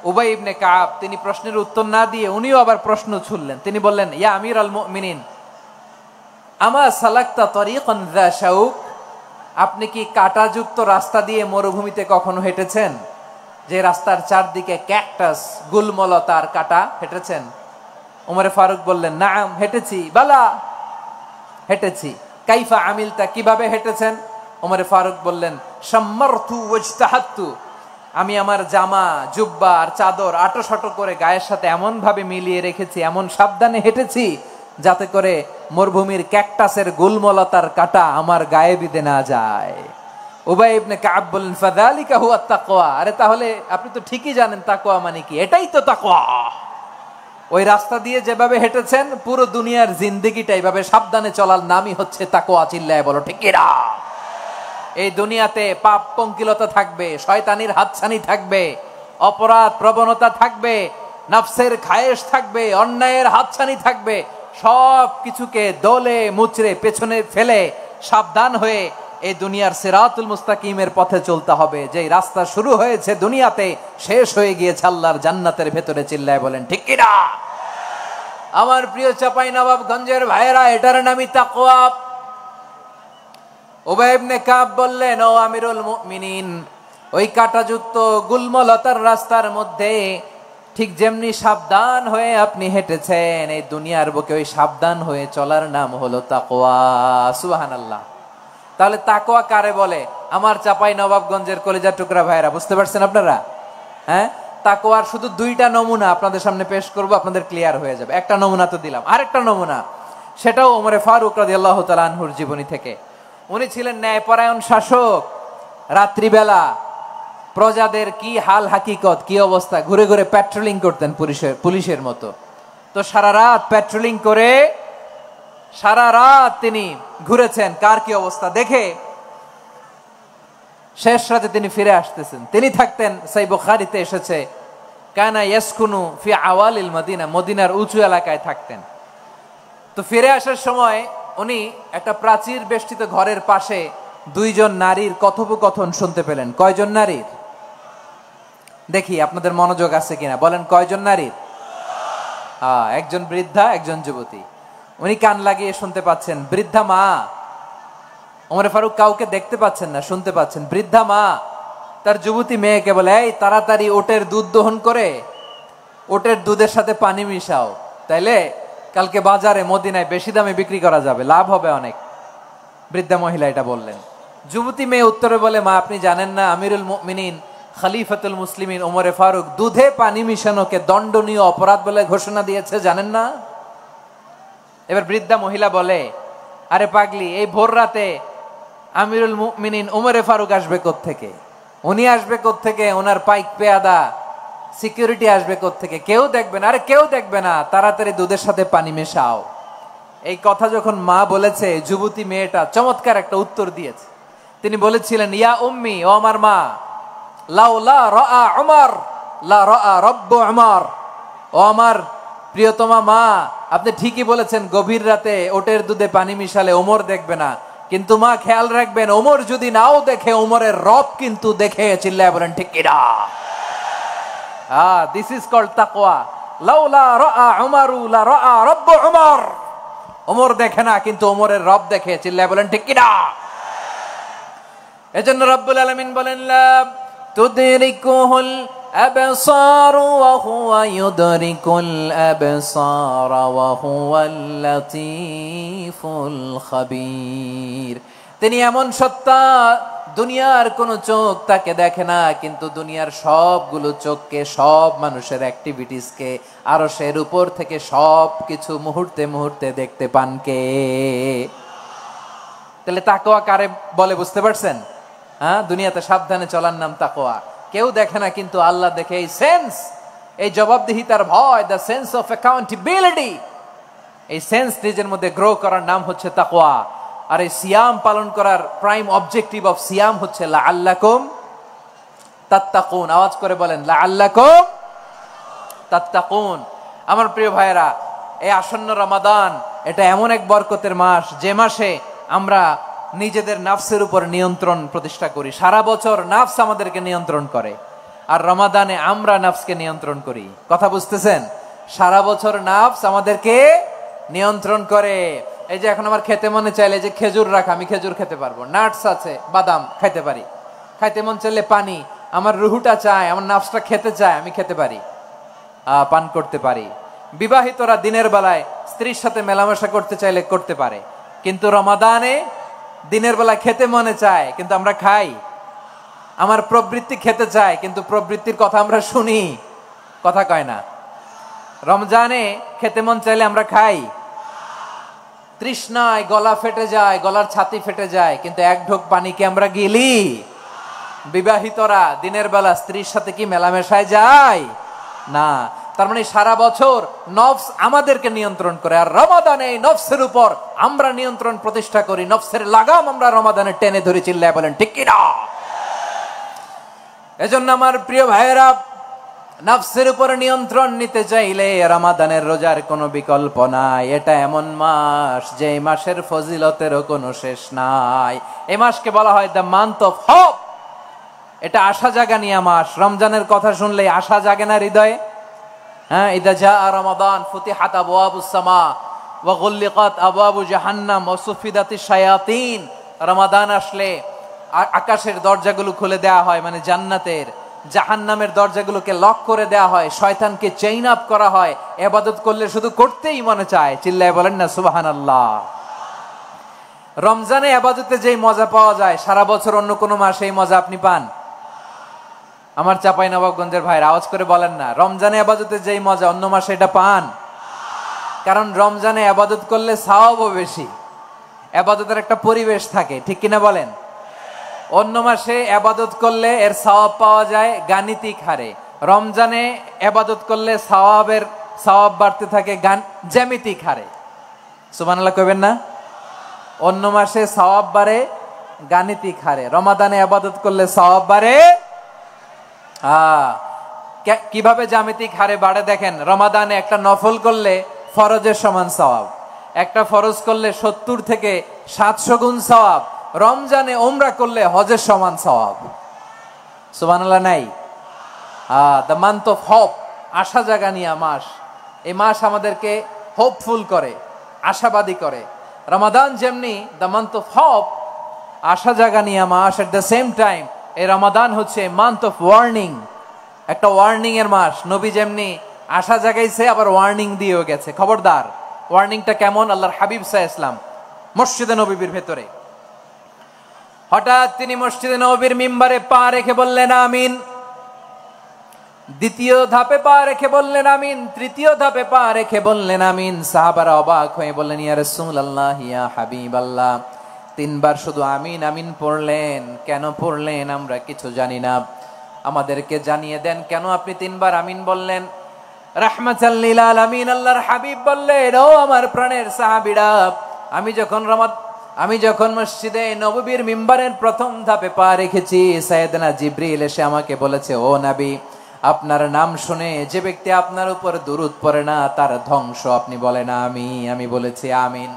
উবাই ইবনে কাব তিনি প্রশ্নের উত্তর না দিয়ে উনিও আবার প্রশ্ন ছুড়লেন। তিনি বললেন, ইয়া আমিরাল মুমিনিন আমা সালাকতা তরিকান যা শাউক, আপনি কি কাঁটাযুক্ত রাস্তা দিয়ে মরুভূমিতে কখনো হেঁটেছেন? যে রাস্তার চারদিকে ক্যাকটাস, গুলমলতার কাঁটা, হেঁটেছেন? ওমরে ফারুক বললেন, নাম হেঁটেছি। বালা, হেঁটেছি। কাইফা আমিলতা, কিভাবে হেঁটেছেন? ওমরে ফারুক বললেন, শাম্মারতু ওয়াজতাহাতু, আমি আমার জামা, জুব্বা আর চাদর আটোসাটো করে গায়ের সাথে এমন ভাবে মিলিয়ে রেখেছি, এমন সাবধানে হেঁটেছি যাতে করে মরুভূমির ক্যাকটাসের গুলমলতার কাঁটা আমার গায়ে বিঁধে না যায়। উবাই ইবনে কাব বললেন, ফাযালিকা হুয়া তাকওয়া, আরে তাহলে আপনি তো ঠিকই জানেন তাকওয়া মানে কি, এটাই তো তাকওয়া। ওই রাস্তা দিয়ে যেভাবে হেঁটেছেন পুরো দুনিয়ার জিন্দেগিটা এইভাবে সাবধানে চলার নামই হচ্ছে তাকওয়া। চিল্লায় বলো ঠিক কিনা? এই দুনিয়াতে পাপ পঙ্কিলতা থাকবে, শয়তানির হাতছানি থাকবে, অপরাধ প্রবণতা থাকবে, নফসের খায়েশ থাকবে, অন্যায়ের হাতছানি থাকবে, সব কিছুকে দলে মুচড়ে পেছনে ফেলে সাবধান হয়ে এই দুনিয়ার সিরাতুল মুস্তাকিমের পথে চলতে হবে। যেই রাস্তা শুরু হয়েছে দুনিয়াতে, শেষ হয়ে গিয়েছে আল্লাহর জান্নাতের ভেতরে। চিল্লায় বলেন ঠিক কিনা? আমার প্রিয় চাঁপাইনবাবগঞ্জের ভাইয়েরা, এটার নামই তাকওয়া। উবাই ইবনে কাব বললেন, ও আমিরুল মুমিনিন, ওই কাঁটাযুক্ত গুলমলতার রাস্তার মধ্যে ঠিক যেমনি সাবধান হয়ে আপনি হেঁটেছেন, এই দুনিয়ার বুকে ওই সাবধান হয়ে চলার নাম হলো তাকওয়া। সুবহানাল্লাহ। তাহলে তাকওয়া কারে বলে? আমার চাঁপাইনবাবগঞ্জের কলিজার টুকরা ভাইয়েরা, বুঝতে পারছেন আপনারা? হ্যাঁ, তাকওয়ার শুধু দুইটা নমুনা আপনাদের সামনে পেশ করব, আপনাদের ক্লিয়ার হয়ে যাবে। একটা নমুনা তো দিলাম, আরেকটা নমুনা, সেটাও ওমরে ফারুক রাদিয়াল্লাহু তাআলা আনহুর জীবনী থেকে। উনি ছিলেন ন্যায়পরায়ণ শাসক। রাত্রিবেলা প্রজাদের কি হাল হাকিকত, কি অবস্থা, ঘুরে ঘুরে প্যাট্রোলিং করতেন পুলিশের মতো। তো সারা রাত প্যাট্রোলিং করে সারা রাত তিনি ঘুরেছেন কার কি অবস্থা দেখে। শেষ রাতে তিনি ফিরে আসতেছেন। তিনি থাকতেন, সহিহ বুখারীতে এসেছে, কানা ইয়াসকুনু ফি আওয়ালিল মদিনা, মদিনার উঁচু এলাকায় থাকতেন। তো ফিরে আসার সময় উনি একটা প্রাচীর বেষ্টিত ঘরের পাশে দুইজন নারীর কথোপকথন শুনতে পেলেন। কয়জন নারীর? দেখি আপনাদের মনোযোগ আছে কিনা, বলেন কয়জন নারীর? একজন বৃদ্ধা, একজন যুবতী। উনি কান লাগিয়ে শুনতে পাচ্ছেন। বৃদ্ধা মা, ওমর ফারুক কাউকে দেখতে পাচ্ছেন না, শুনতে পাচ্ছেন। বৃদ্ধা মা তার যুবতী মেয়েকে বলে, এই তাড়াতাড়ি ওটের দুধ দহন করে ওটের দুধের সাথে পানি মিশাও, তাইলে কালকে বাজারে মদিনায় বেশি দামে বিক্রি করা যাবে, লাভ হবে অনেক। বৃদ্ধা মহিলা এটা বললেন। যুবতী মেয়ে উত্তরে বলে, মা আপনি জানেন না আমিরুল মুমিনিন খলিফাতুল মুসলিমিন ওমরে ফারুক দুধে পানি মিশানোকে দণ্ডনীয় অপরাধ বলে ঘোষণা দিয়েছে, জানেন না? এবার বৃদ্ধা মহিলা বলে, আরে পাগলি, এই ভোর রাতে আমিরুল মুমিনিন ওমরে ফারুক আসবে কোত্থেকে? উনি আসবে কোত্থেকে? ওনার পাইক পেয়াদা সিকিউরিটি আসবে কোত্থেকে? কেউ দেখবে না। আরে কেউ দেখবে না, তাড়াতাড়ি দুধের সাথে পানি মেশাও। এই কথা যখন মা বলেছে, যুবতী মেয়েটা চমৎকার একটা উত্তর দিয়েছে। তিনি বলেছিলেন, ইয়া উম্মি, ও আমার মা, লাউলা রাআ উমর লা রাআ রব্বু উমর। ও আমার প্রিয়তমা মা, আপনি ঠিকই বলেছেন, গভীর রাতে ওটের দুধে পানি মিশালে ওমর দেখবে না, কিন্তু মা খেয়াল রাখবেন, ওমর যদি নাও দেখে, ওমরের রব কিন্তু দেখে। চিল্লায় বলেন ঠিক কিনা? দিস ইজ কল্ড তাকওয়া। লাউলা রাআ উমরু লা রাআ রব্বু উমর। ওমর দেখে না, কিন্তু ওমরের রব দেখে। চিল্লায় বলেন ঠিক কিনা? এজন্য রব্বুল আলামিন বলেন, লা তুদরিকুহুল আবসার ওয়া হুয়া ইউদরিকুল আবসার ওয়া হুয়াল লাতীফুল খাবীর। তিনি এমন সত্তা, দুনিয়ার কোন চোখ তাকে দেখে না, কিন্তু দুনিয়ার সবগুলো চোখকে, সব মানুষের অ্যাক্টিভিটিসকে আরশের উপর থেকে সব কিছু মুহূর্তে মুহূর্তে দেখতে পান কে? তাহলে তাকওয়া কারে বলে বুঝতে পারছেন? দুনিয়াতে সাবধানে চলার নাম তাকওয়া। কেউ দেখে না, কিন্তু আল্লাহ দেখে। এই সেন্স, এই জবাবদিহিতার ভয়, দ্য সেন্স অফ অ্যাকাউন্টেবিলিটি, এই সেন্স নিজের মধ্যে গ্রো করার নাম হচ্ছে তাকওয়া। আর এই সিয়াম পালন করার প্রাইম অবজেক্টিভ অফ সিয়াম হচ্ছে লাআল্লাকুম তাত্তাকুন। আওয়াজ করে বলেন, লাআল্লাকুম তাত্তাকুন। আমার প্রিয় ভাইয়েরা, এই আসন্ন রমাদান, এটা এমন এক বরকতের মাস, যে মাসে আমরা নিজেদের নাফসের উপর নিয়ন্ত্রণ প্রতিষ্ঠা করি। সারা বছর নাফস আমাদেরকে নিয়ন্ত্রণ করে, আর রমাদানে আমরা নাফসকে নিয়ন্ত্রণ করি। কথা বুঝতেছেন? সারা বছর নাফস আমাদেরকে নিয়ন্ত্রণ করে। এই যে এখন আমার খেতে মনে চাইলে যে খেজুর রাখ, আমি খেজুর খেতে পারবো, নাটস আছে, বাদাম খাইতে পারি। খাইতে মন চাইলে পানি, আমার রুহুটা চায়, আমার নাফসটা খেতে চায়, আমি খেতে পারি, পান করতে পারি। বিবাহিতরা দিনের বেলায় স্ত্রীর সাথে মেলামেশা করতে চাইলে করতে পারে, কিন্তু রমাদানে দিনের বেলা খেতে মনে চায়, কিন্তু আমরা খাই। আমার প্রবৃত্তি খেতে চায়, কিন্তু প্রবৃত্তির কথা আমরা শুনি, কথা কয় না। রমজানে খেতে মন চাইলে আমরা খাই, তৃষ্ণায় গলা ফেটে যায়, গলার ছাতি ফেটে যায়, কিন্তু এক ঢোক পানি কি আমরা গিলি? বিবাহিতরা দিনের বেলা স্ত্রীর সাথে কি মেলামেশায় যায়? না। তার মানে সারা বছর নফস আমাদেরকে নিয়ন্ত্রণ করে, আর রমাদানে নফসের উপর আমরা নিয়ন্ত্রণ প্রতিষ্ঠা করি। নফসের লাগাম আমরা রমাদানে টেনে ধরে। চিল্লায় বলেন ঠিক কিনা? এজন্য আমার প্রিয় ভাইয়েরা, নফসের উপর নিয়ন্ত্রণ নিতে চাইলে রমাদানের রোজার কোনো বিকল্প নাই। এটা এমন মাস, যে মাসের ফজিলতেরও কোনো শেষ নাই। এই মাসকে বলা হয় দ্য মান্থ অফ হোপ। এটা আশা জাগানিয়া মাস। রমজানের কথা শুনলেই আশা জাগে না হৃদয়ে? ইদা জাআ রমাদান ফুতিহাত আবওয়াবুস সামা ওয়া গুল্লিকাত আবওয়াবু জাহান্নাম ওয়া সুফিদাতিশ শায়াতিন। রমাদান আসলে আকাশের দরজাগুলো খুলে দেওয়া হয়, মানে জান্নাতের। জাহান্নামের দরজাগুলোকে লক করে দেওয়া হয়, শয়তানকে চেইন আপ করা হয়। ইবাদত করলে শুধু করতেই মনে চায়। চিল্লায় বলেন না সুবহানাল্লাহ। রমজানে ইবাদতে যেই মজা পাওয়া যায়, সারা বছর অন্য কোনো মাসে এই মজা আপনি পান? আমার চাঁপাইনবাবগঞ্জের ভাইরা আওয়াজ করে বলেন না, রমজানে ইবাদতে যেই মজা অন্য মাসে এটা পান? কারণ রমজানে ইবাদত করলে সওয়াবও বেশি, ইবাদতের একটা পরিবেশ থাকে, ঠিক কিনা বলেন? অন্য মাসে ইবাদত করলে এর সওয়াব পাওয়া যায় গাণিতিক হারে, রমজানে ইবাদত করলে সওয়াব বাড়তে থাকে জ্যামিতিক হারে। সুবহানাল্লাহ কইবেন না? অন্য মাসে সওয়াব বাড়ে গাণিতিক হারে, রমাদানে ইবাদত করলে সওয়াব বাড়ে কিভাবে জ্যামিতিক হারে বাড়ে দেখেন। রমাদানে একটা নফল করলে ফরজের সমান সওয়াব, একটা ফরজ করলে 70 থেকে 700 গুণ সওয়াব। রমজানে উমরা করলে হজের সমান সওয়াব। সুবহানাল্লাহ নাই? দ্য মান্থ অফ হোপ, আশা জাগানিয়া মাস। এই মাস আমাদেরকে হোপফুল করে, আশাবাদী করে। রমাদান যেমনি দ্য মান্থ অফ হোপ, আশা জাগানিয়া মাস, এট দ্য সেম টাইম এই রমাদান হচ্ছে মান্থ অফ ওয়ার্নিং, একটা ওয়ার্নিং এর মাস। নবী যেমনি আশা জাগাইছে, আবার ওয়ার্নিং দিয়েও গেছে, খবরদার। ওয়ার্নিংটা কেমন? আল্লাহর হাবিব সাল্লাল্লাহু আলাইহি ওয়াসাল্লাম মসজিদে নববীর ভেতরে, হঠাৎ তিনি মসজিদে নববীর মিম্বারে পা রেখে বললেন আমিন। দ্বিতীয় ধাপে পা রেখে বললেন আমিন, তৃতীয় ধাপে পা রেখে বললেন আমিন। সাহাবারা অবাক হয়ে বললেন, ইয়া রাসূলুল্লাহ, ইয়া হাবিবাল্লাহ, তিনবার শুধু আমিন আমিন পড়লেন, কেন পড়লেন আমরা কিছু জানি না, আমাদেরকে জানিয়ে দেন কেন আপনি তিনবার আমিন বললেন। রাহমাতাল লিল আলামিন আল্লাহর হাবিব বললেন, ও আমার প্রাণের সাহাবীরা, আমি যখন মসজিদে নববীর মিম্বারের প্রথম ধাপে পা রেখেছি, সাইয়েদনা জিবরিল এসে আমাকে বলেছে, ও নবী, আপনার নাম শুনে যে ব্যক্তি আপনার উপর দুরূদ পড়ে না তার ধ্বংস। আপনি বলেন আমি বলেছি আমিন।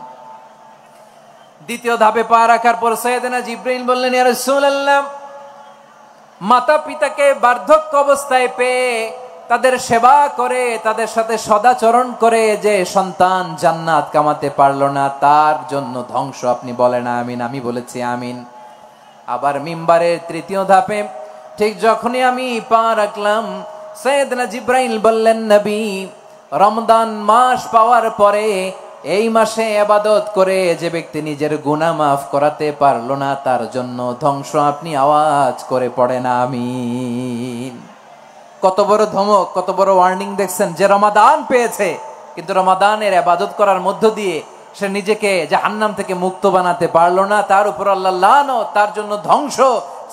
দ্বিতীয় ধাপে পা রাখার পর সাইয়েদনা জিবরিল বললেন, ইয়া রাসূলুল্লাহ, মাতা পিতাকে বার্ধক্য অবস্থায় পেয়ে তাদের সেবা করে, তাদের সাথে সদাচরণ করে যে সন্তান জান্নাত কামাতে পারলো না, তার জন্য ধ্বংস। আপনি বলেন আমিন। আমি বলেছি আমিন। আবার মিম্বারের তৃতীয় ধাপে ঠিক যখনই আমি পা রাখলাম, সাইয়েদনা জিবরাইল বললেন, নবী, রমজান মাস পাওয়ার পরে এই মাসে ইবাদত করে যে ব্যক্তি নিজের গুনাহ মাফ করাতে পারলো না, তার জন্য ধ্বংস। আপনি আওয়াজ করে পড়েন আমিন। কত বড় ধমক, কত বড় ওয়ার্নিং দেখছেন। যে রমাদান পেয়েছে, কিন্তু রমাদানের ইবাদত করার মধ্য দিয়ে সে নিজেকে জাহান্নাম থেকে মুক্ত বানাতে পারলো না, তার উপর আল্লাহ লানত, তার জন্য ধ্বংস।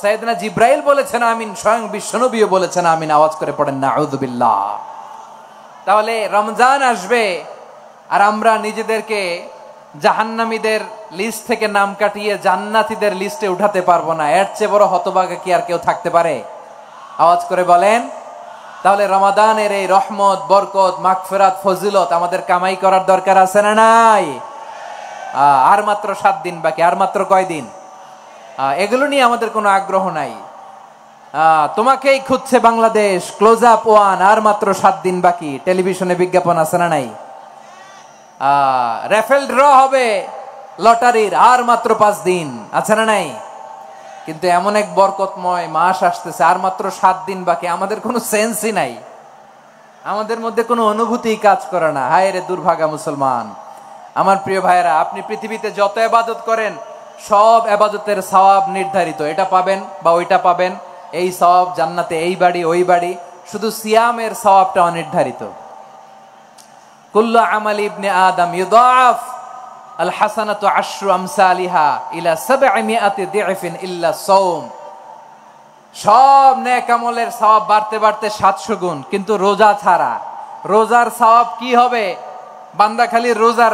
সাইয়েদনা জিবরাইল বলেছেন আমিন, স্বয়ং বিশ্বনবীও বলেছেন আমিন। আওয়াজ করে পড়েন নাউযুবিল্লাহ। তাহলে রমজান আসবে আর আমরা নিজেদেরকে জাহান্নামীদের লিস্ট থেকে নাম কাটিয়ে জান্নাতীদের লিস্টে উঠাতে পারবো না। এর চেয়ে বড় হতভাগা কি আর কেউ থাকতে পারে? আওয়াজ করে বলেন। তাহলে রমাদানের এই রহমত, বরকত, মাগফিরাত, ফজিলত আমাদের কামাই করার দরকার আছে না নাই? আর মাত্র 7 দিন বাকি। আর মাত্র কয় দিন? এগুলো নিয়ে আমাদের কোনো আগ্রহ নাই। তোমাকেই খুঁজছে বাংলাদেশ, ক্লোজ আপ 1, আর মাত্র 7 দিন বাকি। টেলিভিশনে বিজ্ঞাপন আছে না নাই? রেফেল ড্র হবে লটারির, আর মাত্র 5 দিন, আছে না নাই? কিন্তু এমন এক বরকতময় মাস আসতেছে, আর মাত্র 7 দিন বাকি। আমাদের কোনো সেন্সই নাই, আমাদের মধ্যে কোনো অনুভূতি কাজ করে না। হায় রে দুর্ভাগা মুসলমান। আমার প্রিয় ভাইয়েরা, আপনি পৃথিবীতে যত ইবাদত করেন, সব ইবাদতের সওয়াব নির্ধারিত। এটা পাবেন বা ওইটা পাবেন, এই সওয়াব জান্নাতে, এই বাড়ি ওই বাড়ি। শুধু সিয়ামের সওয়াবটা অনির্ধারিত। কুল্লু আমালি ইবনে আদম ইউদাফ আল হাসানাতু আশরু আমসালিহা ইলা 700 দি'ফিন ইল্লা সাওম। সব নেক আমলের সওয়াব বাড়তে বাড়তে 700 গুণ, কিন্তু রোজা ছাড়া। রোজার সওয়াব কি হবে? বান্দা খালি রোজা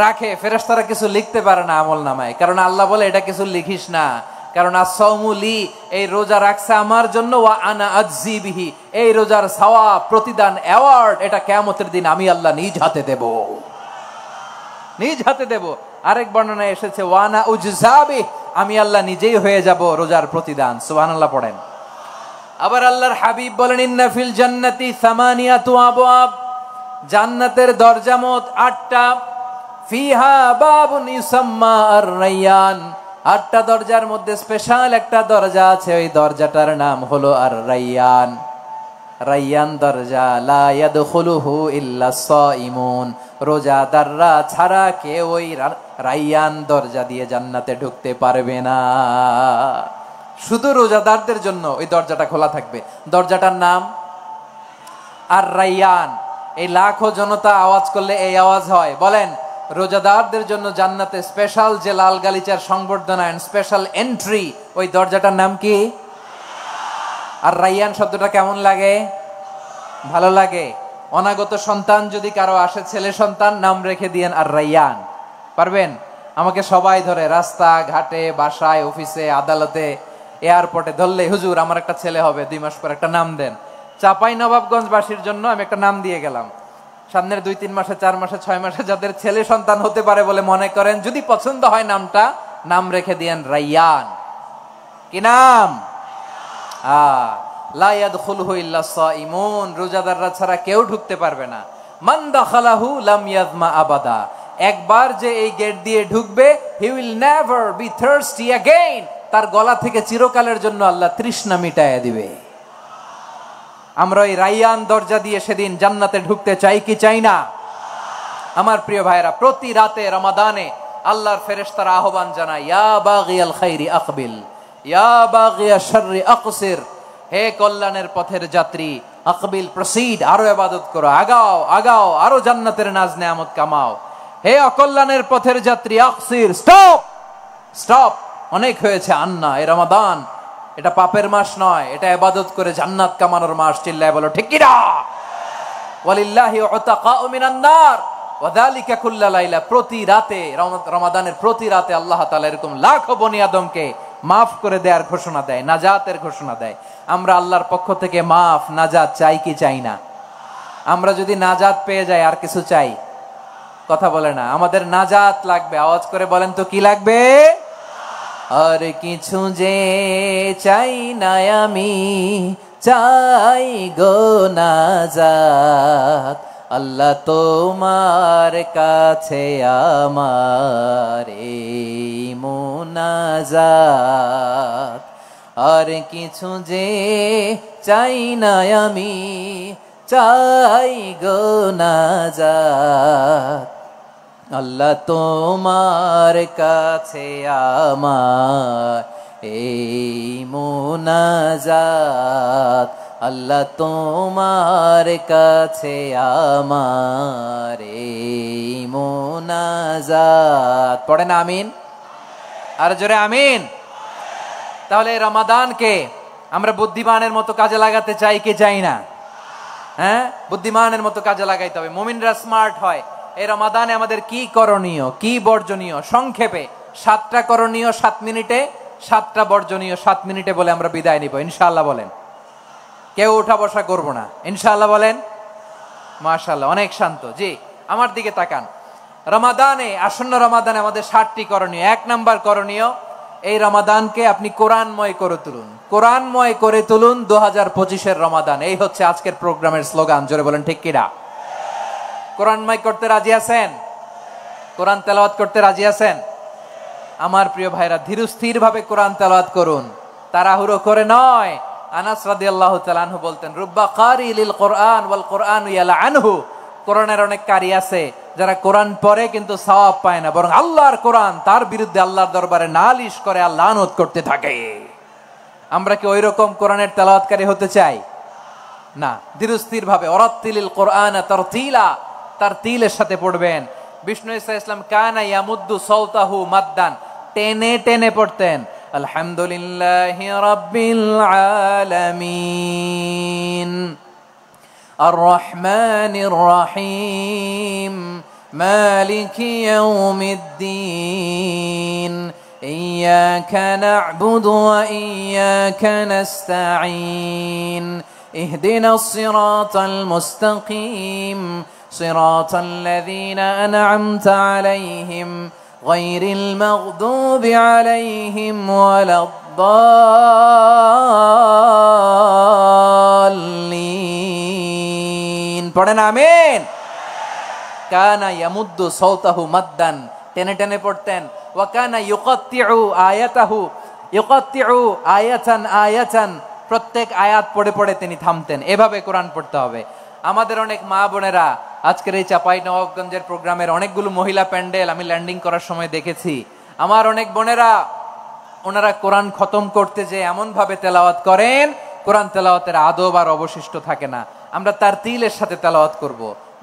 রাখে, ফেরেশতারা কিছু লিখতে পারে না আমল নামায়, কারণ আল্লাহ বলে এটা কিছু লিখিস না, কারণ as-সাওমু লি, এই রোজা রাখছে আমার জন্য, ওয়া আনা আজজি বিহি, এই রোজার সওয়াব, প্রতিদান, অ্যাওয়ার্ড, এটা কিয়ামতের দিন আমি আল্লাহ নিজ হাতে দেব, নিজ হাতে দেব। আরেক বর্ণনায় এসেছে ওয়া আনা উজজা বিহি, আমি আল্লাহ নিজেই হয়ে যাব রোজার প্রতিদান। সুবহানাল্লাহ পড়েন। আবার আল্লাহর হাবিব বলেন, ইন্না ফিল জান্নাতি 8 আবওয়াব, জান্নাতের দরজা মোট 8টা। ফিহা বাবুন ইউসাম্মা আর-রায়্যান, 8টা দরজার মধ্যে স্পেশাল একটা দরজা আছে, ওই দরজাটার নাম হলো আর-রায়্যান। রায়্যান দরজা, লা ইয়াদখুলুহু ইল্লা সাইমুন, রোজাদাররা ছাড়া কেউ ওই রায়্যান দরজা দিয়ে জান্নাতে ঢুকতে পারবে না। শুধু রোজাদারদের জন্য ওই দরজাটা খোলা থাকবে। দরজাটার নাম আর-রায়্যান। এই লাখো জনতা আওয়াজ করলে এই আওয়াজ হয়। বলেন, রোজাদারদের জন্য জান্নাতে স্পেশাল যে লাল গালিচার সংবর্ধনা এন্ড স্পেশাল এন্ট্রি, ওই দরজাটার নাম কি? আর রায়্যান শব্দটা কেমন লাগে? ভালো লাগে। অনাগত সন্তান যদি কারো আসে, ছেলে সন্তান, নাম রেখে দিয়েন আর রায়্যান। পারবেন? আমাকে সবাই ধরে রাস্তা ঘাটে, বাসায়, অফিসে, আদালতে, এয়ারপোর্টে ধরলে, হুজুর আমার একটা ছেলে হবে 2 মাস পর, একটা নাম দেন। চাপাই নবাবগঞ্জবাসীর জন্য আমি একটা নাম দিয়ে গেলাম। সামনের 2-3 মাসে, 4 মাসে, 6 মাসে যাদের ছেলে সন্তান হতে পারে বলে মনে করেন, যদি পছন্দ হয় নামটা, নাম রেখে দিয়েন রায়্যান। কি নাম? লা ইয়াদখুলুহু ইল্লা সাইমুন, রোজাদাররা ছাড়া কেউ ঢুকতে পারবে না। মান দাখালাহু লাম ইয়াযমা আবাদা, একবার যে এই গেট দিয়ে ঢুকবে, he will never be thirsty again, তার গলা থেকে চিরকালের জন্য আল্লাহ তৃষ্ণা মিটায়া দিবে। আমরা ওই রাইয়ান দরজা দিয়ে সেদিন জান্নাতে ঢুকতে চাই কি চাই না? আমার প্রিয় ভাইরা, প্রতি রাতে রমাদানে আল্লাহর ফেরেশতারা আহ্বান জানায়, ইয়া বাগিয়াল খাইরি আকবিল, ইয়া বাগিয়া শাররি আকসির, হে কল্যাণের পথের যাত্রী আকবিল, প্রসিড, আরো ইবাদত করো, আগাও আগাও, আরো জান্নাতের নাজ নেয়ামত কামাও। হে অকল্যাণের পথের যাত্রী আকসির, স্টপ স্টপ, অনেক হয়েছে, আন্না, এ রমাদান এটা পাপের মাস নয়, এটা ইবাদত করে জান্নাত কামানোর মাস। চিল্লায় বলো ঠিক কি না? ওয়ালিল্লাহি উতাকাউ মিনান নার ওয়া যালিকা কুল্লা লাইলা। প্রতি রাতে, রমাদানের প্রতি রাতে আল্লাহ তাআলা এরকম লাখো বনি আদমকে মাফ করে দেওয়ার ঘোষণা দেয়, নাজাতের ঘোষণা দেয়। আমরা আল্লাহর পক্ষ থেকে মাফ, নাজাত চাই কি চাই না? আমরা যদি নাজাত পেয়ে যাই আর কিছু চাই? কথা বলে না। আমাদের নাজাত লাগবে, আওয়াজ করে বলেন তো কি লাগবে? আর কিছু যে চাই না আমি, চাই গো নাজাত, আল্লাহ তোমার কাছে আমার এই মুনাজাত। আর কিছু যে চাই না আমি, চাই গো নাজাত, আল্লাহ তোমার কাছে আমার এই মুনাজাত, আল্লাহ তোমার কাছে আমার এই মুনাজাত। পড়েন আমিন, আর জোরে আমিন। তাহলে রমাদানকে আমরা বুদ্ধিমানের মতো কাজে লাগাতে চাই কি চাই না? হ্যাঁ, বুদ্ধিমানের মতো কাজে লাগাইতে হবে। মুমিনরা স্মার্ট হয়। এই রমাদানে আমাদের কি করণীয়, কি বর্জনীয়? সংক্ষেপে 7টা করণীয় 7 মিনিটে, 7টা বর্জনীয় 7 মিনিটে বলে আমরা বিদায় নিব ইনশাআল্লাহ। বলেন, কেউ উঠা বসা করবো না ইনশাআল্লাহ। বলেন মাশাআল্লাহ, অনেক শান্ত। জি, আমার দিকে তাকান। রমাদানে, আসন্ন রমাদানে আমাদের 7টি করণীয়। 1 নাম্বার করণীয়, এই রমাদানকে আপনি কোরআনময় করে তুলুন। কোরআনময় করে তুলুন 2025-এর রমাদান। এই হচ্ছে আজকের প্রোগ্রামের স্লোগান। জোরে বলেন ঠিক কিনা? কোরআনময় করতে রাজি আছেন? কোরআন তেলাওয়াত করতে রাজি আছেন? আমার প্রিয় ভাইরা, ধীরস্থির ভাবে কোরআন তেলাওয়াত করুন, তাড়াহুড়ো করে নয়। আনাস রাদিয়াল্লাহু তাআলা আনহু বলতেন, রুব্বা কারি লিল কোরআন ওয়াল কোরআনু ইয়ালআনহু। কোরআনের অনেক কারি আছে যারা কোরআন পড়ে কিন্তু সওয়াব পায় না, বরং আল্লাহর কোরআন তার বিরুদ্ধে আল্লাহর দরবারে নালিশ করে আর লানত করতে থাকে। আমরা কি ওইরকম কোরআনের তেলাওয়াতকারী হতে চাই? না। ধীরস্থির ভাবে, ওরাত্তিলিল কোরআন তারতিলা, তারতিলের সাথে পড়বেন। বিষ্ণু ঈসা ইসলাম কানা ইয়ামুদ্দু সাওতাহু মাদ্দান, টেনে টেনে পড়তেন। আলহামদুলিল্লাহি রাব্বিল আলামিন আর রহমানির রহিম মালিকি ইয়াউমিদ্দিন ইয়্যাকা না'বুদু ওয়া ইয়্যাকা নাস্তাঈন ইহদিনাস সিরাতাল মুস্তাকিম সিরাতাল লাযীনা আন'আমতা আলাইহিম গায়রিল মাগদুবি আলাইহিম ওয়ালাদ-দাল্লিন। পড়েন আমিন। কানা ইয়ামুদ্দু সাওতাহু মাদ্দান, টেনে টেনে পড়তেন। ওয়া কানা ইউকাত্তিউ আয়াতাহু, ইউকাত্তিউ আয়াতান আয়াতান, প্রত্যেক আয়াত পড়ে পড়ে তিনি থামতেন। এভাবে কোরআন পড়তে হবে। আমাদের অনেক মা বোনেরা আজকের এই চাঁপাইনবাবগঞ্জের প্রোগ্রামের অনেকগুলো মহিলা প্যান্ডেল আমি ল্যান্ডিং করার সময় দেখেছি। আমার অনেক বোনেরা, ওনারা কোরআন খতম করতে যে এমন ভাবে তেলাওয়াত করেন, কোরআন তেলাওয়াতের আদব আর অবশিষ্ট থাকে না। আমরা তারতিলের সাথে তেলাওয়াত করব,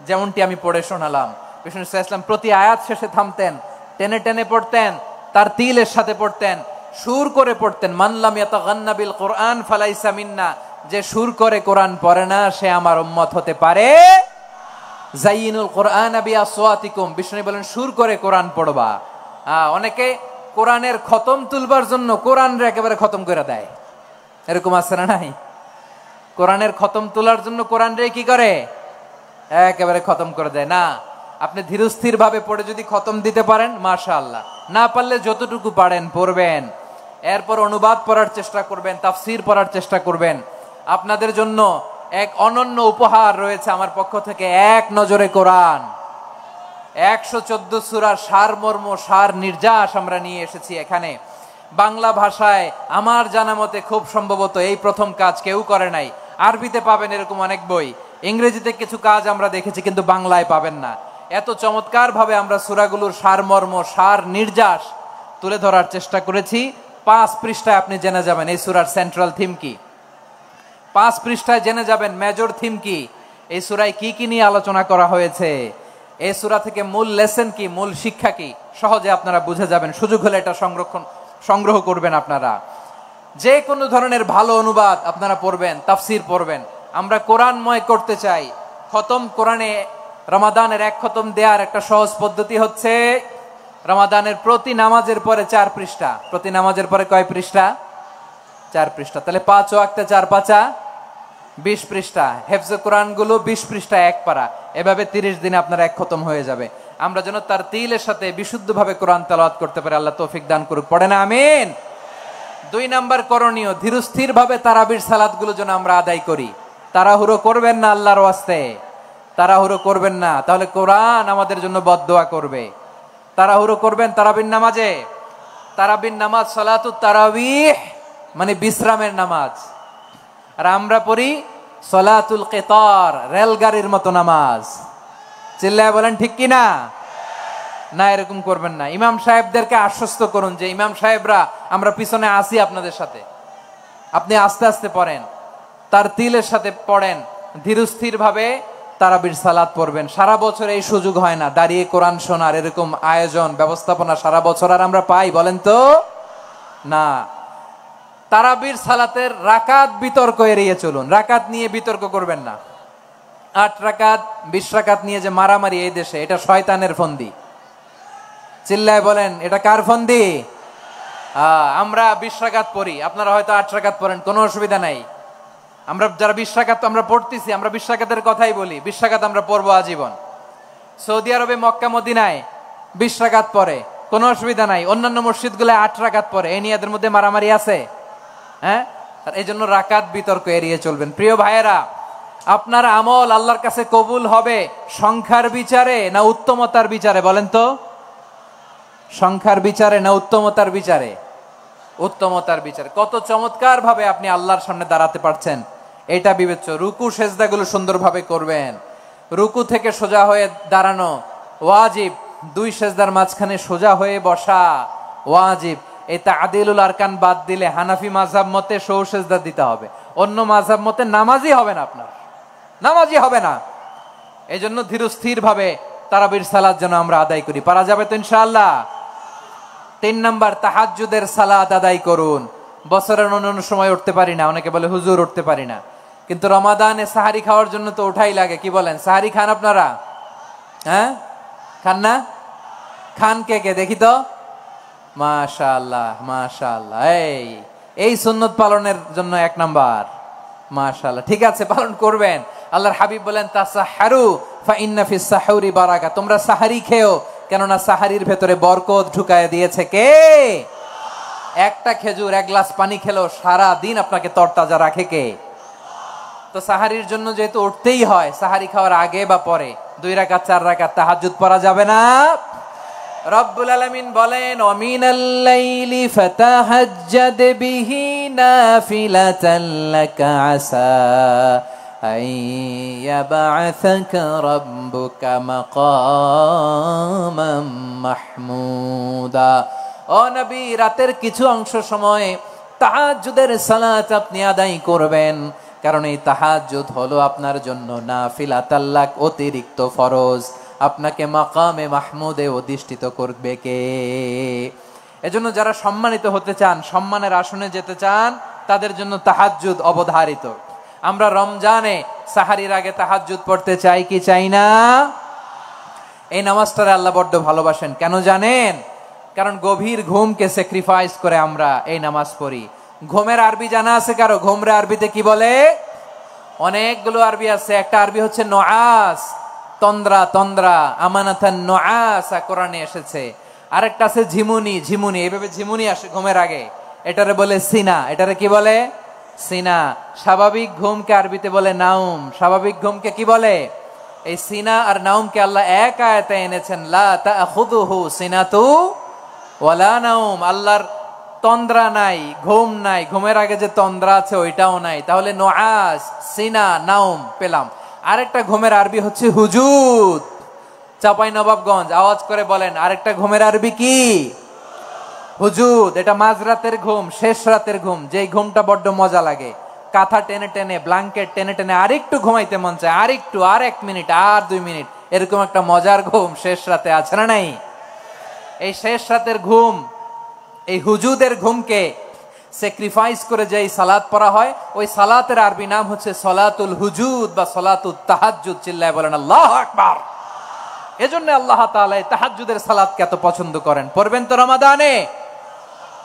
যেমনটি আমি পড়ে শোনালাম। বিষ্ণু ইসলাম প্রতি আয়াত শেষে থামতেন, টেনে টেনে পড়তেন, তারতিলের সাথে পড়তেন, সুর করে পড়তেন। মান লাম ইয়াতাগান্না বিল কোরআন ফালাইসা মিন্না, যে সুর করে কোরআন পড়ে না সে আমার উম্মত হতে পারে। জাইয়িনুল কোরআন বিআসওয়াতিকুম, বিষ্ণু বলেন সুর করে কোরআন পড়বা। অনেকে কোরআনের খতম তুলবার জন্য কোরআনরে একেবারে খতম করে দেয়, এরকম আছে না নাই? কোরআনের খতম তোলার জন্য কোরআনরে কি করে? একেবারে খতম করে দেয়। না, আপনি ধীরস্থির ভাবে পড়ে যদি খতম দিতে পারেন মাশাআল্লাহ, না পারলে যতটুকু পারেন পড়বেন। এরপর অনুবাদ পড়ার চেষ্টা করবেন, তাফসীর পড়ার চেষ্টা করবেন। আপনাদের জন্য এক অনন্য উপহার রয়েছে আমার পক্ষ থেকে, এক নজরে কোরআন। 114 সূরার সারমর্ম, সার নির্যাস আমরা নিয়ে এসেছি এখানে। বাংলা ভাষায় আমার জানা মতে খুব সম্ভবত এই প্রথম কাজ কেউ করে নাই। আরবিতে পাবেন এরকম অনেক বই, ইংরেজিতে কিছু কাজ আমরা দেখেছি, কিন্তু বাংলায় পাবেন না। এত চমৎকার ভাবে আমরা সূরাগুলোর সারমর্ম, সার নির্যাস তুলে ধরার চেষ্টা করেছি। 5 পৃষ্ঠায় আপনি জেনে যাবেন এই সূরার সেন্ট্রাল থিম কি। 5 পৃষ্ঠায় জেনে যাবেন মেজর থিম কি, এই সূরায় কি কি নিয়ে আলোচনা করা হয়েছে, এই সূরা থেকে মূল লেসন কি, মূল শিক্ষা কি, সহজে আপনারা বুঝে যাবেন। সুযোগ হলে এটা সংগ্রহ করবেন। আপনারা যে কোনো ধরনের ভালো অনুবাদ আপনারা পড়বেন, তাফসির পড়বেন। আমরা কোরআনময় করতে চাই। খতম কোরআনে রমাদানের 1 খতম দেওয়ার একটা সহজ পদ্ধতি হচ্ছে রমাদানের প্রতি নামাজের পরে 4 পৃষ্ঠা। প্রতি নামাজের পরে কয় পৃষ্ঠা? 4 পৃষ্ঠা। তাহলে 5 ওয়াক্তে 4 পাঁচা 20 পৃষ্ঠা। হেফজে কোরআন গুলো 20 পৃষ্ঠা 1 পারা। এভাবে 30 দিনে আপনার 1 খতম হয়ে যাবে। আমরা যেন তার তিলের সাথে বিশুদ্ধভাবে কোরআন তেলাওয়াত করতে পারি। আল্লাহ তৌফিক দান করুক। পড়ে না আমিন। 2 নাম্বার করণীয়, ধীরস্থির ভাবে তারাবির সালাত গুলো যেন আমরা আদায় করি। তাড়াহুড়ো করবেন না, আল্লাহর ওয়াস্তে তাড়াহুড়ো করবেন না, তাহলে কোরআন আমাদের জন্য বদদোয়া করবে। তাড়াহুড়ো করবেন তারাবির নামাজে। তারাবির নামাজ সালাতুত তারাবিহ মানে বিশ্রামের নামাজ। আর আমরা পড়ি সালাতুল কিতার, রেলগাড়ির মতো নামাজ। চিল্লায় বলেন ঠিক কি না? না, এরকম করবেন না। ইমাম সাহেবদেরকে আশ্বস্ত করুন যে ইমাম সাহেবরা আমরা পিছনে আসি আপনাদের সাথে, আপনি আস্তে আস্তে পড়েন, তার তিলের সাথে পড়েন, ধীরস্থির ভাবে তারাবির সালাত পড়বেন। সারা বছর এই সুযোগ হয় না, দাঁড়িয়ে কোরআন শোনার এরকম আয়োজন ব্যবস্থাপনা সারা বছর আর আমরা পাই বলেন তো না। তারাবির সালাতের রাকাত বিতর্ক এড়িয়ে চলুন। রাকাত নিয়ে বিতর্ক করবেন না। 8 রাকাত 20 রাকাত নিয়ে যে মারামারি এই দেশে, এটা শয়তানের ফন্দি। চিল্লায় বলেন এটা কার ফন্দি? আমরা 20 রাকাত পড়ি, আপনারা হয়তো 8 রাকাত পড়েন, কোনো অসুবিধা নাই। আমরা যারা 20 রাকাত আমরা পড়তেছি, আমরা 20 রাকাতের কথাই বলি। 20 রাকাত আমরা পড়বো আজীবন। সৌদি আরবে মক্কা মদিনায় 20 রাকাত পড়ে, কোনো অসুবিধা নাই। অন্যান্য মসজিদ গুলো 8 রাকাত পড়ে। এই নিয়ে এদের মধ্যে মারামারি আছে? হ্যাঁ, এই জন্য রাকাত বিতর্ক এড়িয়ে চলবেন। প্রিয় ভাইয়েরা, আপনার আমল আল্লাহর কাছে কবুল হবে সংখ্যার বিচারে না উত্তমতার বিচারে? বলেন তো, সংখ্যার বিচারে না উত্তমতার বিচারে? উত্তমতার বিচারে। কত চমৎকার ভাবে আপনি আল্লাহর সামনে দাঁড়াতে পারছেন এটা বিবেচ্য। রুকু সেজদাগুলো সুন্দরভাবে করবেন। রুকু থেকে সোজা হয়ে দাঁড়ানো ওয়াজিব। 2 সেজদার মাঝখানে সোজা হয়ে বসা ওয়াজিব। এই তা'দিলুল আরকান বাদ দিলে হানাফি মাযহাব মতে সৌ সেজদা দিতে হবে। অন্য মাযহাব মতে নামাজই হবে না, আপনার নামাজই হবে না। এই জন্য ধীরস্থির ভাবে তারাবির সালাত যেন আমরা আদায় করি। পারা যাবে তো ইনশাআল্লাহ? 3 নাম্বার, তাহাজ্জুদের সালাত আদায় করুন। বছরের অন্যান্য সময় উঠতে পারি না, অনেকে বলে হুজুর উঠতে পারি না, কিন্তু রমাদানে সাহারি খাওয়ার জন্য তো ওঠাই লাগে। কি বলেন, সাহারি খান আপনারা? হ্যাঁ, খান না? খান কে কে দেখি তো? মাশাআল্লাহ মাশাআল্লাহ। এই সুন্নত পালনের জন্য 1 নাম্বার। মাশাআল্লাহ, ঠিক আছে, পালন করবেন। আল্লাহর হাবিব বলেন তাসাহহারু ফা ইন্না ফিস সাহুরি বারাকা। তোমরা সাহারি খেও, কেননা সাহারির ভেতরে বরকত ঢুকায় দিয়েছে কে? একটা খেজুর 1 গ্লাস পানি খেলেও সারা দিন আপনাকে তরতাজা রাখে কে? তো সাহারির জন্য যেহেতু উঠতেই হয়, সাহারি খাওয়ার আগে বা পরে 2 রাকাত 4 রাকাত তাহাজ্জুদ পড়া যাবে না? রব্বুল আলামিন বলেন ওয়ামিনাল লাইলি ফাতাহাজ্জাদ বিহি নাফিলাতান লাকা আসা আইয়াবা'আসাকা রাব্বুকা মাকামাম মাহমুদা। ও নবী, রাতের কিছু অংশ সময় তাহাজ্জুদের সালাত আপনি আদায় করবেন, কারণ এই তাহাজ্জুদ হলো আপনার জন্য নাফিলাতাল লাক, অতিরিক্ত ফরজ। আপনাকে মাকামে মাহমুদে অধিষ্ঠিত করবে কে? এজন্য যারা সম্মানিত হতে চান, সম্মানের আসনে যেতে চান, তাদের জন্য তাহাজ্জুদ অবধারিত। আমরা রমজানে সাহারির আগে তাহাজ্জুদ পড়তে চাই কি চাই না? এই নামাজটারে আল্লাহ বড্ড ভালোবাসেন। কেন জানেন? কারণ গভীর ঘুমকে স্যাক্রিফাইস করে আমরা এই নামাজ পড়ি। ঘুমের আরবি জানা আছে কারো? ঘুমরে আরবিতে কি বলে? অনেকগুলো আরবি আছে। একটা আরবি হচ্ছে নুআস, তন্দ্রা তন্দ্রা, আমানাতান নুআসা কোরআনে এসেছে। আরেকটা আছে ঝিমুনি, ঝিমুনি, এইভাবে ঝিমুনি আসে ঘুমের আগে, এটারে বলে সিনা। এটারে কি বলে? সিনা। স্বাভাবিক ঘুমকে আরবিতে বলে নাউম। স্বাভাবিক ঘুমকে কি বলে? এই সিনা আর নাউমকে আল্লাহ এক আয়াতে এনেছেন, লা তাখুযুহু সিনাতু ওয়ালা নাউম। আল্লাহর তন্দ্রা নাই, ঘুম নাই, ঘুমের আগে যে তন্দ্রা আছে ওইটাও নাই, তাহলে নোয়াস, সিনা, নাউম পেলাম। আরেকটা ঘুমের আরবি হচ্ছে হুজুদ। চাঁপাইনবাবগঞ্জ আওয়াজ করে বলেন, আরেকটা ঘুমের আরবি কি? হুজুদ। এটা মাঝরাতের ঘুম, শেষ রাতের ঘুম, যেই ঘুমটা বড্ড মজা লাগে। কাঁথা টেনে টেনে, ব্ল্যাঙ্কেট টেনে টেনে আরেকটু ঘুমাইতে মন চায়, আরেকটু, আর 1 মিনিট, আর 2 মিনিট, এরকম একটা মজার ঘুম শেষ রাতে আছে না নাই? এই শেষ রাতের ঘুম, এই হুজুদের ঘুমকে স্যাক্রিফাইস করে যে সালাত পড়া হয়, ওই সালাতের আরবি নাম হচ্ছে সলাতুল হুজুদ বা সলাতুত তাহাজ্জুদ। চিল্লায় বলেন আল্লাহু আকবার। এজন্য আল্লাহ তাআলা এই তাহাজ্জুদের সালাতকে এত পছন্দ করেন। পড়বেন তো রমাদানে।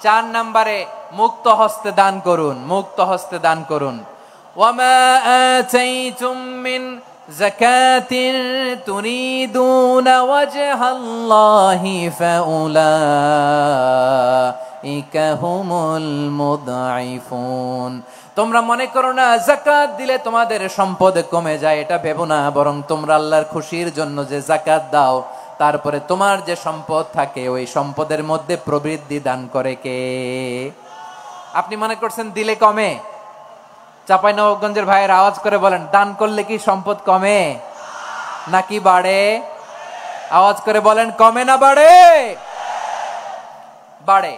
4 নম্বরে মুক্ত হস্তে দান করুন, মুক্ত হস্তে দান করুন। ওয়ামা আতাইতুম মিন যাকাতিন তুরিদুনা ওয়াজহাল্লাহি ফাউলাইকা হুমুল মুদঈফুন। তোমরা মনে করো না যাকাত দিলে তোমাদের সম্পদ কমে যায়, এটা ভেবো না, বরং তোমরা আল্লাহর খুশির জন্য যে যাকাত দাও, তারপরে তোমার যে সম্পদ থাকে ওই সম্পদের মধ্যে প্রবৃদ্ধি দান করে কে? আপনি মনে করছেন দিলে কমে? চাঁপাইনবাবগঞ্জের ভাইয়ের আওয়াজ করে বলেন, দান করলে কি সম্পদ কমে নাকি বাড়ে? আওয়াজ করে বলেন, কমে না বাড়ে? বাড়ে।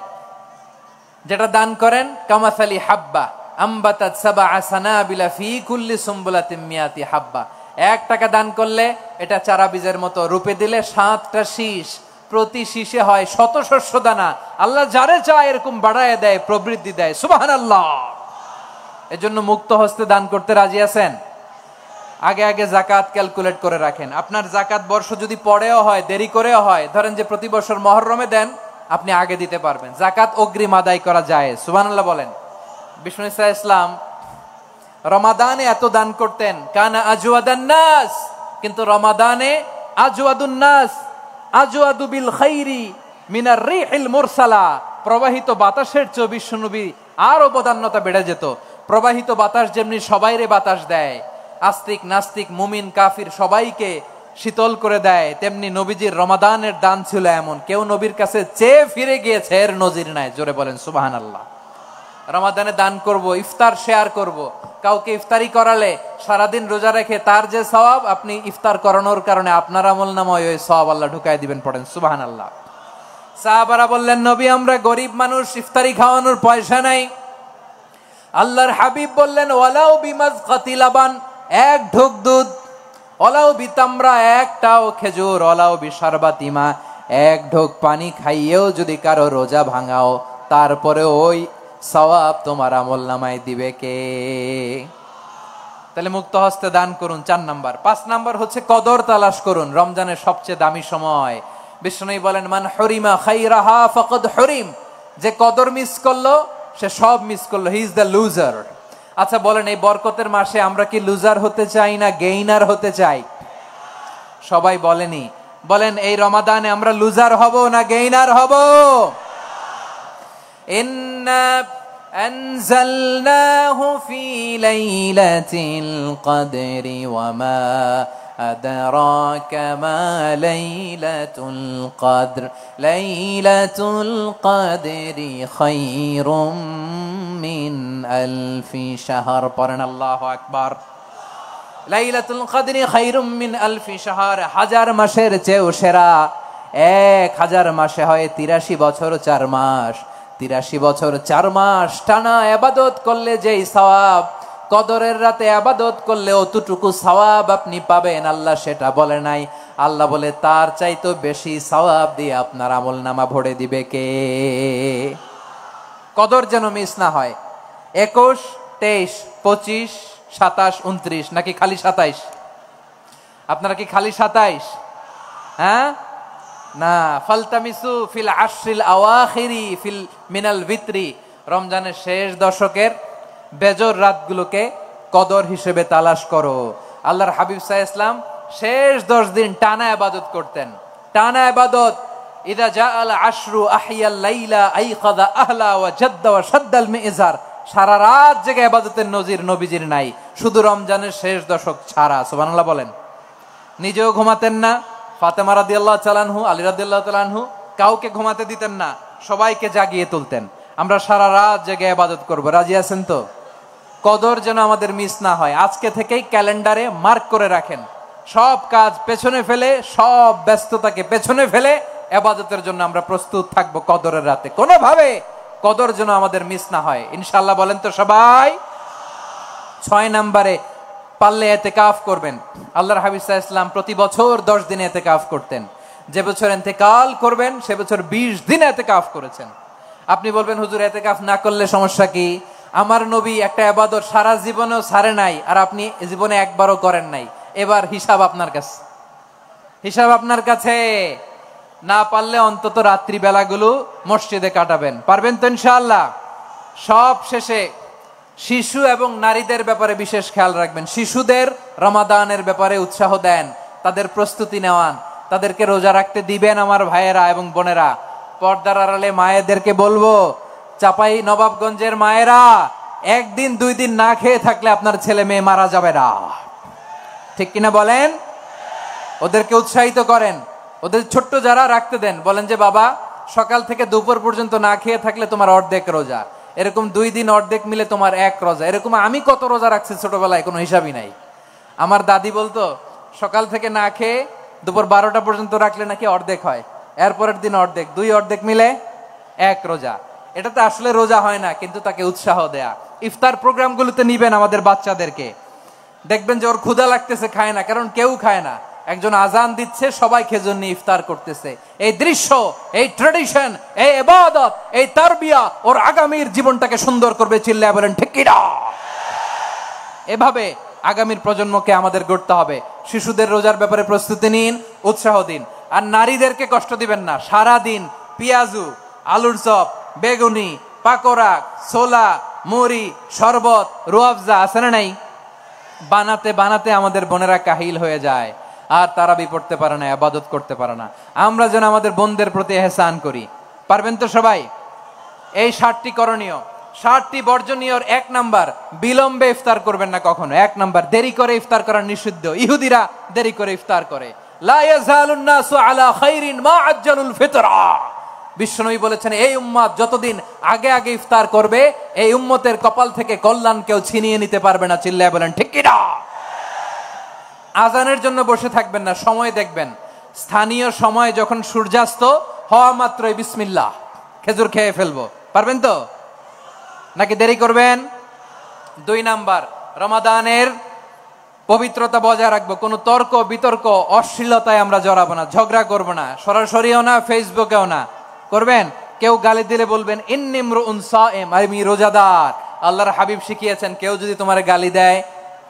যেটা দান করেন, কামাসালি হাব্বা আম্বাতাত সাবআ সানাবিলা ফি কুল্লি সুমবুলাতিন মিয়াতি হাব্বা। 1 টাকা দান করলে এটা চারা বীজের মতো, রূপে দিলে 7টা শীষ, প্রতি শীষে হয় 100 শস্য দানা। আল্লাহ যারে চায় এরকম বাড়ায় দেয়, প্রবৃদ্ধি দেয়। সুবহানাল্লাহ। এজন্য মুক্ত হস্তে দান করতে রাজি আছেন? আগে আগে যাকাত ক্যালকুলেট করে রাখেন। আপনার যাকাত বর্ষ যদি পরেও হয়, দেরি করেও হয়, ধরেন যে প্রতি বছর মুহররমে দেন, আপনি আগে দিতে পারবেন। যাকাত অগ্রিম আদায় করা যায়। সুবহানাল্লাহ বলেন। বিষ্ণু ইসা ইসলাম রমাদানে এত দান করতেন, কানা আজওয়াদান নাস, কিন্তু রমাদানে আজওয়াদুন নাস আজওয়াদু বিল খাইরি মিনার রিহিল মুরসালা। প্রবাহিত বাতাসের চেয়ে বিশ্বনবী আরো বদান্যতা বেড়ে যেত। প্রবাহিত বাতাস যেমনি সবাইরে বাতাস দেয়, আস্তিক নাস্তিক মুমিন কাফির সবাইকে শীতল করে দেয়, তেমনি নবীজির রমাদানের দান ছিল এমন, কেউ নবীর কাছে চেয়ে ফিরে গিয়েছে এর নজির নাই। জোরে বলেন সুবহানাল্লাহ। রমাদানে দান করব, ইফতার শেয়ার করব। কাউকে ইফতারি করালে সারাদিন রোজা রেখে তার যে সওয়াব, আপনি ইফতার করানোর কারণে আপনার আমলনামায় ওই সওয়াব আল্লাহ ঢুকায় দিবেন। পড়েন সুবহানাল্লাহ। সাহাবারা বললেন, নবী আমরা গরিব মানুষ, ইফতারি খাওয়ানোর পয়সা নাই। আল্লাহর হাবিব বললেন, ওয়ালাউ বিমাজকাতি লাবান, 1 ঢোক দুধ, ওয়ালাউ বিতামরা, 1টাও খেজুর, ওয়ালাউ বিশারবাতিমা, 1 ঢোক পানি খাইয়েও যদি কারো রোজা ভাঙাও, তারপরে ওই সওয়াব তোমার আমলনামায় দিবে কে? তাহলে মুক্ত হস্তে দান করুন, 4 নাম্বার। 5 নাম্বার হচ্ছে কদর তালাশ করুন। রমজানের সবচেয়ে দামি সময়। বিষ্ণু বলেন, মান হরিমা খাইরাহা ফাকাদ হরিম, যে কদর মিস করলো সে সব মিস করলো, হি ইজ দ্য লুজার। আচ্ছা বলেন, এই বরকতের মাসে আমরা কি লুজার হতে চাই না গেইনার হতে চাই? সবাই বলেনি, বলেন এই রমাদানে আমরা লুজার হব না গেইনার হব? ইন্না আনজালনাহু ফি লাইলাতিল কদরি ওয়া মা আদরাকা মা লাইলাতুল কদর লাইলাতুল কদরি খায়রুম মিন আলফি শাহর। পড়েন আল্লাহু আকবার। লাইলাতুল কদরি খায়রুম মিন আলফি শাহর, 1000 মাসের চেয়েও সেরা। 1000 মাসে হয় 83 বছর 4 মাস। 83 বছর 4 মাস টানা ইবাদত করলে যেই সওয়াব, কদরের রাতে ইবাদত করলে অতটুকু সওয়াব আপনি পাবেন, আল্লাহ সেটা বলে নাই। আল্লাহ বলে তার চাইতে বেশি সওয়াব দিয়ে আপনার আমলনামা ভরে দিবে কে? কদর যেন মিস না হয়। 21, 23, 25, 27, 29 নাকি খালি 27? আপনারা কি খালি 27? হ্যাঁ না, ফালতামিসু ফিল আশরিল আওয়াখিরি ফিল মিনাল ভিতরি, রমজানের শেষ দশকের বেজর রাতগুলোকে কদর হিসেবে তালাশ করো। আল্লাহর হাবিব সাল্লাল্লাহু আলাইহি ওয়াসাল্লাম শেষ 10 দিন টানা ইবাদত করতেন, টানা ইবাদত। ইদা জাআল আশরু আহিয়াল লাইলা আইকাযা আহলা ওয়া জাদ্দা ওয়া শাদ্দাল মিজার। সারা রাত জেগে ইবাদতের নজির নবীজির নাই, শুধু রমজানের শেষ দশক ছাড়া। সুবহানাল্লাহ বলেন। নিজেও ঘুমাতেন না, ফাতেমা রাদিয়াল্লাহু তাআলা আনহু, আলী রাদিয়াল্লাহু তাআলা আনহু কাউকে ঘুমাতে দিতেন না, সবাইকে জাগিয়ে তুলতেন। আমরা সারা রাত জেগে ইবাদত করব। রাজি আছেন তো? কদর যেন আমাদের মিস না হয়, আজকে থেকেই ক্যালেন্ডারে মার্ক করে রাখেন। সব কাজ পেছনে ফেলে, সব ব্যস্ততাকে পেছনে ফেলে ইবাদতের জন্য আমরা প্রস্তুত থাকবো কদরের রাতে। কোনোভাবে কদর যেন আমাদের মিস না হয়, ইনশাআল্লাহ। বলেন তো সবাই। 6 নম্বরে পারলে ইতিকাফ করবেন। আল্লাহর হাবিব সাল্লাল্লাহু আলাইহি ওয়াসাল্লাম প্রতি বছর 10 দিন ইতিকাফ করতেন। যে বছর ইন্তেকাল করবেন সে বছর 20 দিন ইতিকাফ করেছেন। আপনি বলবেন হুজুর ইতিকাফ না করলে সমস্যা কি? আমার নবী একটা ইবাদত সারা জীবনেও ছাড়ে নাই, আর আপনি জীবনে একবারও করেন নাই। এবার হিসাব আপনার কাছে, হিসাব আপনার কাছে। না পারলে অন্তত রাত্রি বেলাগুলো মসজিদে কাটাবেন। পারবেন তো ইনশাআল্লাহ? সব শেষে শিশু এবং নারীদের ব্যাপারে বিশেষ খেয়াল রাখবেন। শিশুদের রমাদানের ব্যাপারে উৎসাহ দেন, তাদের প্রস্তুতি নেওয়ান, তাদেরকে রোজা রাখতে দিবেন। আমার ভাইয়েরা এবং বোনেরা, পর্দার আড়ালে মায়েদেরকে বলবো, চাপাই নবাবগঞ্জের মায়েরা, একদিন 2 দিন না খেয়ে থাকলে আপনার ছেলে মেয়ে মারা যাবে না। ঠিক কিনা বলেন? ওদেরকে উৎসাহিত করেন, ওদের ছোট্ট যারা রাখতে দেন, বলেন যে বাবা সকাল থেকে দুপুর পর্যন্ত না খেয়ে থাকলে তোমার অর্ধেক রোজা, এরকম 2 দিন অর্ধেক মিলে তোমার 1 রোজা। এরকম আমি কত রোজা রাখছি ছোটবেলায়, কোনো হিসাবই নাই। আমার দাদি বলতো সকাল থেকে না খেয়ে দুপুর 12টা পর্যন্ত রাখলে নাকি অর্ধেক হয়, এরপরের দিন অর্ধেক, 2 অর্ধেক মিলে 1 রোজা। এটা তো আসলে রোজা হয় না, কিন্তু তাকে উৎসাহ দেয়া। ইফতার প্রোগ্রামগুলোতে নিবেন আমাদের বাচ্চাদেরকে, দেখবেন যে ওর ক্ষুধা লাগতেছে, খায় না, কারণ কেউ খায় না। একজন আজান দিচ্ছে, সবাই খেজুর নিয়ে ইফতার করতেছে। এই দৃশ্য, এই ট্র্যাডিশন, এই ইবাদত, এই তারবিয়া ওর আগামীর জীবনটাকে সুন্দর করবে। চিল্লায় বলেন ঠিক কি না? এভাবে আগামীর প্রজন্মকে আমাদের গড়তে হবে। শিশুদের রোজার ব্যাপারে প্রস্তুতি নিন, উৎসাহ দিন। আর নারীদেরকে কষ্ট দিবেন না। সারা দিন পেঁয়াজু, আলুর চপ, বেগুনি, পাকোড়া, ছোলা, মুড়ি, শরবত, রুয়াবজা আছে না নাই, বানাতে বানাতে আমাদের বোনেরা কাহিল হয়ে যায়, আর তারাবি পড়তে পারে না, ইবাদত করতে পারে না। আমরা যেন আমাদের বোনদের প্রতি ইহসান করি। পারবেন তো সবাই? এই 7টি করণীয়, 7টি বর্জনীয়। 1 নাম্বার, বিলম্বে ইফতার করবেন না কখনো। 1 নাম্বার, দেরি করে ইফতার করা নিষিদ্ধ। ইহুদিরা দেরি করে ইফতার করে। লা ইয়াজালুন নাসু আলা খাইরিন মা আজ্জালুল ফিতরা। বিশ্বনবী বলেছেন, এই উম্মত যতদিন আগে আগে ইফতার করবে, এই উম্মতের কপাল থেকে কল্যাণ কেউ ছিনিয়ে নিতে পারবে না। চিল্লায় বলেন ঠিক কি না? আজানের জন্য বসে থাকবেন না, সময় দেখবেন। স্থানীয় সময় যখন সূর্যাস্ত হওয়া মাত্রই বিসমিল্লাহ, খেজুর খেয়ে ফেলবো। পারবেন তো? নাকি দেরি করবেন? 2 নাম্বার, রমাদানের পবিত্রতা বজায় রাখবো। কোনো তর্ক বিতর্ক অশ্লীলতায় আমরা জড়াবো না, ঝগড়া করবো না, সরাসরিও না, ফেসবুকেও না। করবেন? কেউ গালি দিলে বলবেন ইন্নিমরুউন সায়েম, আমি রোজাদার। আল্লাহর হাবিব শিখিয়েছেন, কেউ যদি তোমার গালি দেয়,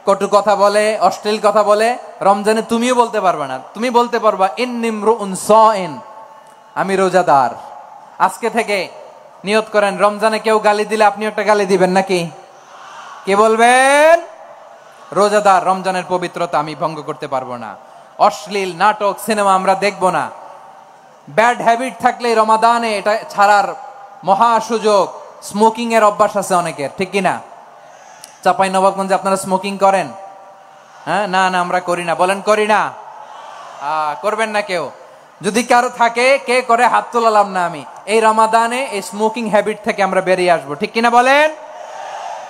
কটু কথা বলে, অশ্লীল কথা বলে, রমজানে তুমিও বলতে পারবে না। তুমি বলতে পারবা ইন্নিমরুউন সায়েম, আমি রোজাদার। আজকে থেকে নিয়ত করেন, রমজানে কেউ গালি দিলে আপনি একটা গালি দিবেন নাকি? কে বলবেন? রোজাদার, রমজানের পবিত্রতা আমি ভঙ্গ করতে পারবো না। অশ্লীল নাটক, সিনেমা আমরা দেখবো না। ব্যাড হ্যাবিট থাকলে রমাদানে এটা ছাড়ার মহা সুযোগ। স্মোকিং এর অভ্যাস আছে অনেকের, ঠিক কিনা? চাপাই নবাবগঞ্জে আপনারা স্মোকিং করেন? হ্যাঁ, না না আমরা করি না। বলেন করি না? করবেন না কেউ? যদি কারো থাকে, কে করে হাত তোলালাম না আমি। এই রমাদানে এই স্মোকিং হ্যাবিট থেকে আমরা বেরিয়ে আসবো, ঠিক কিনা বলেন?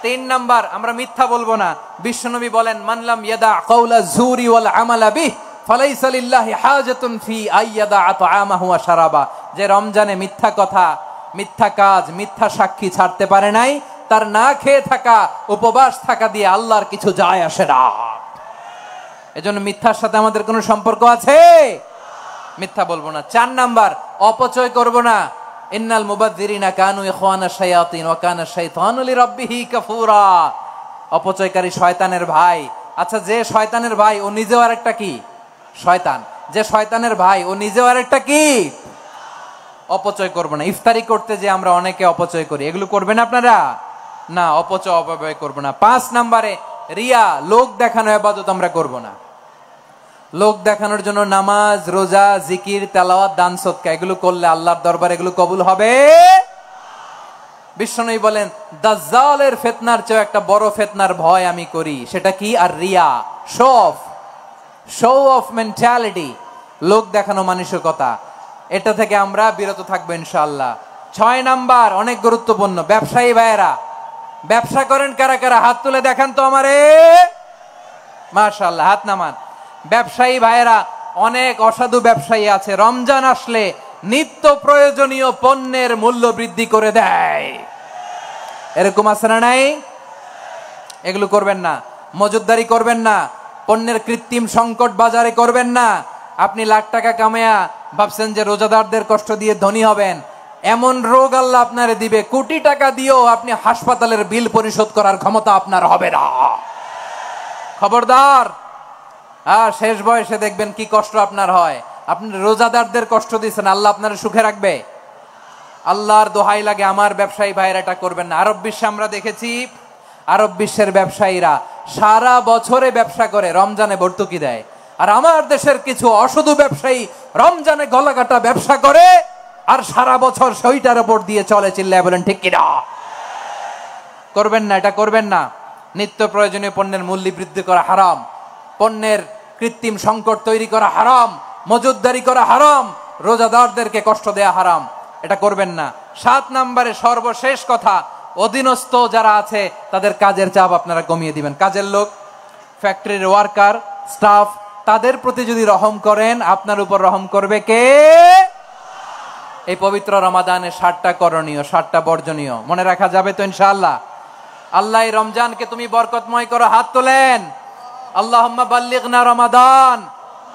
3 নাম্বার, আমরা মিথ্যা বলবো না। বিশ্বনবী বলেন, মানলাম ইয়াদা কাওলা যুরি ওয়াল আমালা বিহি ফালাইসা লিল্লাহি হাজাতুন ফি আইয়াদা তাআমাহু ওয়া শারাবা। যে রমজানে মিথ্যা কথা, মিথ্যা কাজ, মিথ্যা সাক্ষী ছাড়তে পারে নাই, তার না খেয়ে থাকা, উপবাস থাকা দিয়ে আল্লাহর কিছু যায় আসে না। এজন্য মিথ্যার সাথে আমাদের কোনো সম্পর্ক আছে? মিথ্যা বলবো না। 4 নাম্বার, অপচয় করব না। ইন্নাল মুবাযযিরিনা কানু ইখওয়ানাশ শায়াতিন ওয়া কানা শাইতানু লিরাব্বিহি কাফুরা। অপচয়কারী শয়তানের ভাই। আচ্ছা, যে শয়তানের ভাই ও নিজেও আরেকটা কি? শয়তান। যে শয়তানের ভাই ও নিজেও আরেকটা কি? অপচয় করব না। ইফতারি করতে যে আমরা অনেকে অপচয় করি, এগুলো করবেন আপনারা না। অপচয় অপব্যয় করব না। 5 নাম্বারে, রিয়া, লোক দেখানো ইবাদত আমরা করব না। লোক দেখানোর জন্য নামাজ, রোজা, জিকির, তেলাওয়াত, দান, সদকা এগুলো করলে আল্লাহর দরবারে এগুলো কবুল হবে। বিশ্বনবী বলেন, দাজ্জালের ফিতনার চেয়ে একটা বড় ফিতনার ভয় আমি করি। সেটা কি? আর রিয়া, শো অফ মেন্টালিটি, লোক দেখানো মানসিকতা। এটা থেকে আমরা বিরত থাকবো ইনশাআল্লাহ। 6 নাম্বার অনেক গুরুত্বপূর্ণ, ব্যবসায়ী ভাইয়েরা, ব্যবসা করেন কারা কারা হাত তুলে দেখান তো আমারে। মাশাআল্লাহ, হাত নামান। ব্যবসায়ী ভাইয়েরা, অনেক অসাধু ব্যবসায়ী আছে রমজান আসলে নিত্য প্রয়োজনীয় পণ্যের মূল্য বৃদ্ধি করে দেয়। এরকম আছে না নাই? এগুলো করবেন না, মজুদদারি করবেন না, পণ্যের কৃত্রিম সংকট বাজারে করবেন না। আপনি লাখ টাকা কামায়া ভাবছেন যে রোজাদারদের কষ্ট দিয়ে ধনী হবেন, এমন রোগ আল্লাহ আপনারে দিবে, কোটি টাকা দিয়েও আপনি হাসপাতালের বিল পরিশোধ করার ক্ষমতা আপনার হবে না। খবরদার। শেষ বয়সে দেখবেন কি কষ্ট আপনার হয়। আপনি রোজাদারদের কষ্ট দিচ্ছেন, আল্লাহ আপনার সুখে রাখবে? আল্লাহর দোহাই লাগে আমার ব্যবসায়ী ভাইয়েরা এটা করবেন না। আরব বিশ্বে আমরা দেখেছি, আরব বিশ্বের ব্যবসায়ীরা সারা বছরে ব্যবসা করে, রমজানে ভর্তুকি দেয়। আর আমার দেশের কিছু অসাধু ব্যবসায়ী রমজানে গলাকাটা ব্যবসা করে আর সারা বছর সেইটার উপর দিয়ে চলে। চিল্লায় বলেন ঠিক কিনা? করবেন না, এটা করবেন না। নিত্য প্রয়োজনীয় পণ্যের মূল্য বৃদ্ধি করা হারাম, পণ্যের কৃত্রিম সংকট তৈরি করা হারাম, মজুদদারি করা হারাম, রোজাদারদেরকে কষ্ট দেয়া হারাম, এটা করবেন না। 7 নম্বরে সর্বশেষ কথা, অধীনস্থ যারা আছে তাদের কাজের চাপ আপনারা কমিয়ে দিবেন। কাজের লোক, ফ্যাক্টরির ওয়ার্কার, স্টাফ, তাদের প্রতি যদি রহম করেন, আপনার উপর রহম করবে কে? এই পবিত্র রমাদানে 7টা করণীয়, 7টা বর্জনীয় মনে রাখা যাবে তো ইনশাআল্লাহ? আল্লাহ এই রমজানকে তুমি বরকতময় করো, হাত তোলেন। আল্লাহুম্মা বাল্লিগনা রমাদান।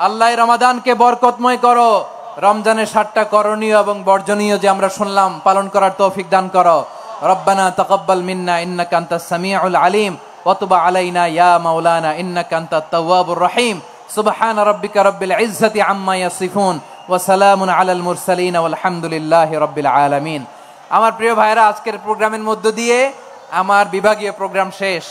আল্লাহ এই রমাদানকে বরকতময় করো। রমজানের 7টা করণীয় এবং বর্জনীয় যে আমরা শুনলাম, পালন করার তৌফিক দান করো। রব্বানা তাকাব্বাল মিন্না ইন্নাকা আনতাস সামিউল আলিম ওয়া তুব আলাইনা ইয়া মাওলানা ইন্নাকা আনতাত তাওয়াবুর রহিম। সুবহান রাব্বিকা রাব্বিল ইজ্জাতি আম্মা ইয়াসিফুন ওয়া সালামুন আলাল মুরসালিন ওয়াল হামদুলিল্লাহি রাব্বিল আলামিন। আমার প্রিয় ভাইরা, আজকের প্রোগ্রামের মধ্য দিয়ে আমার বিভাগীয় প্রোগ্রাম শেষ।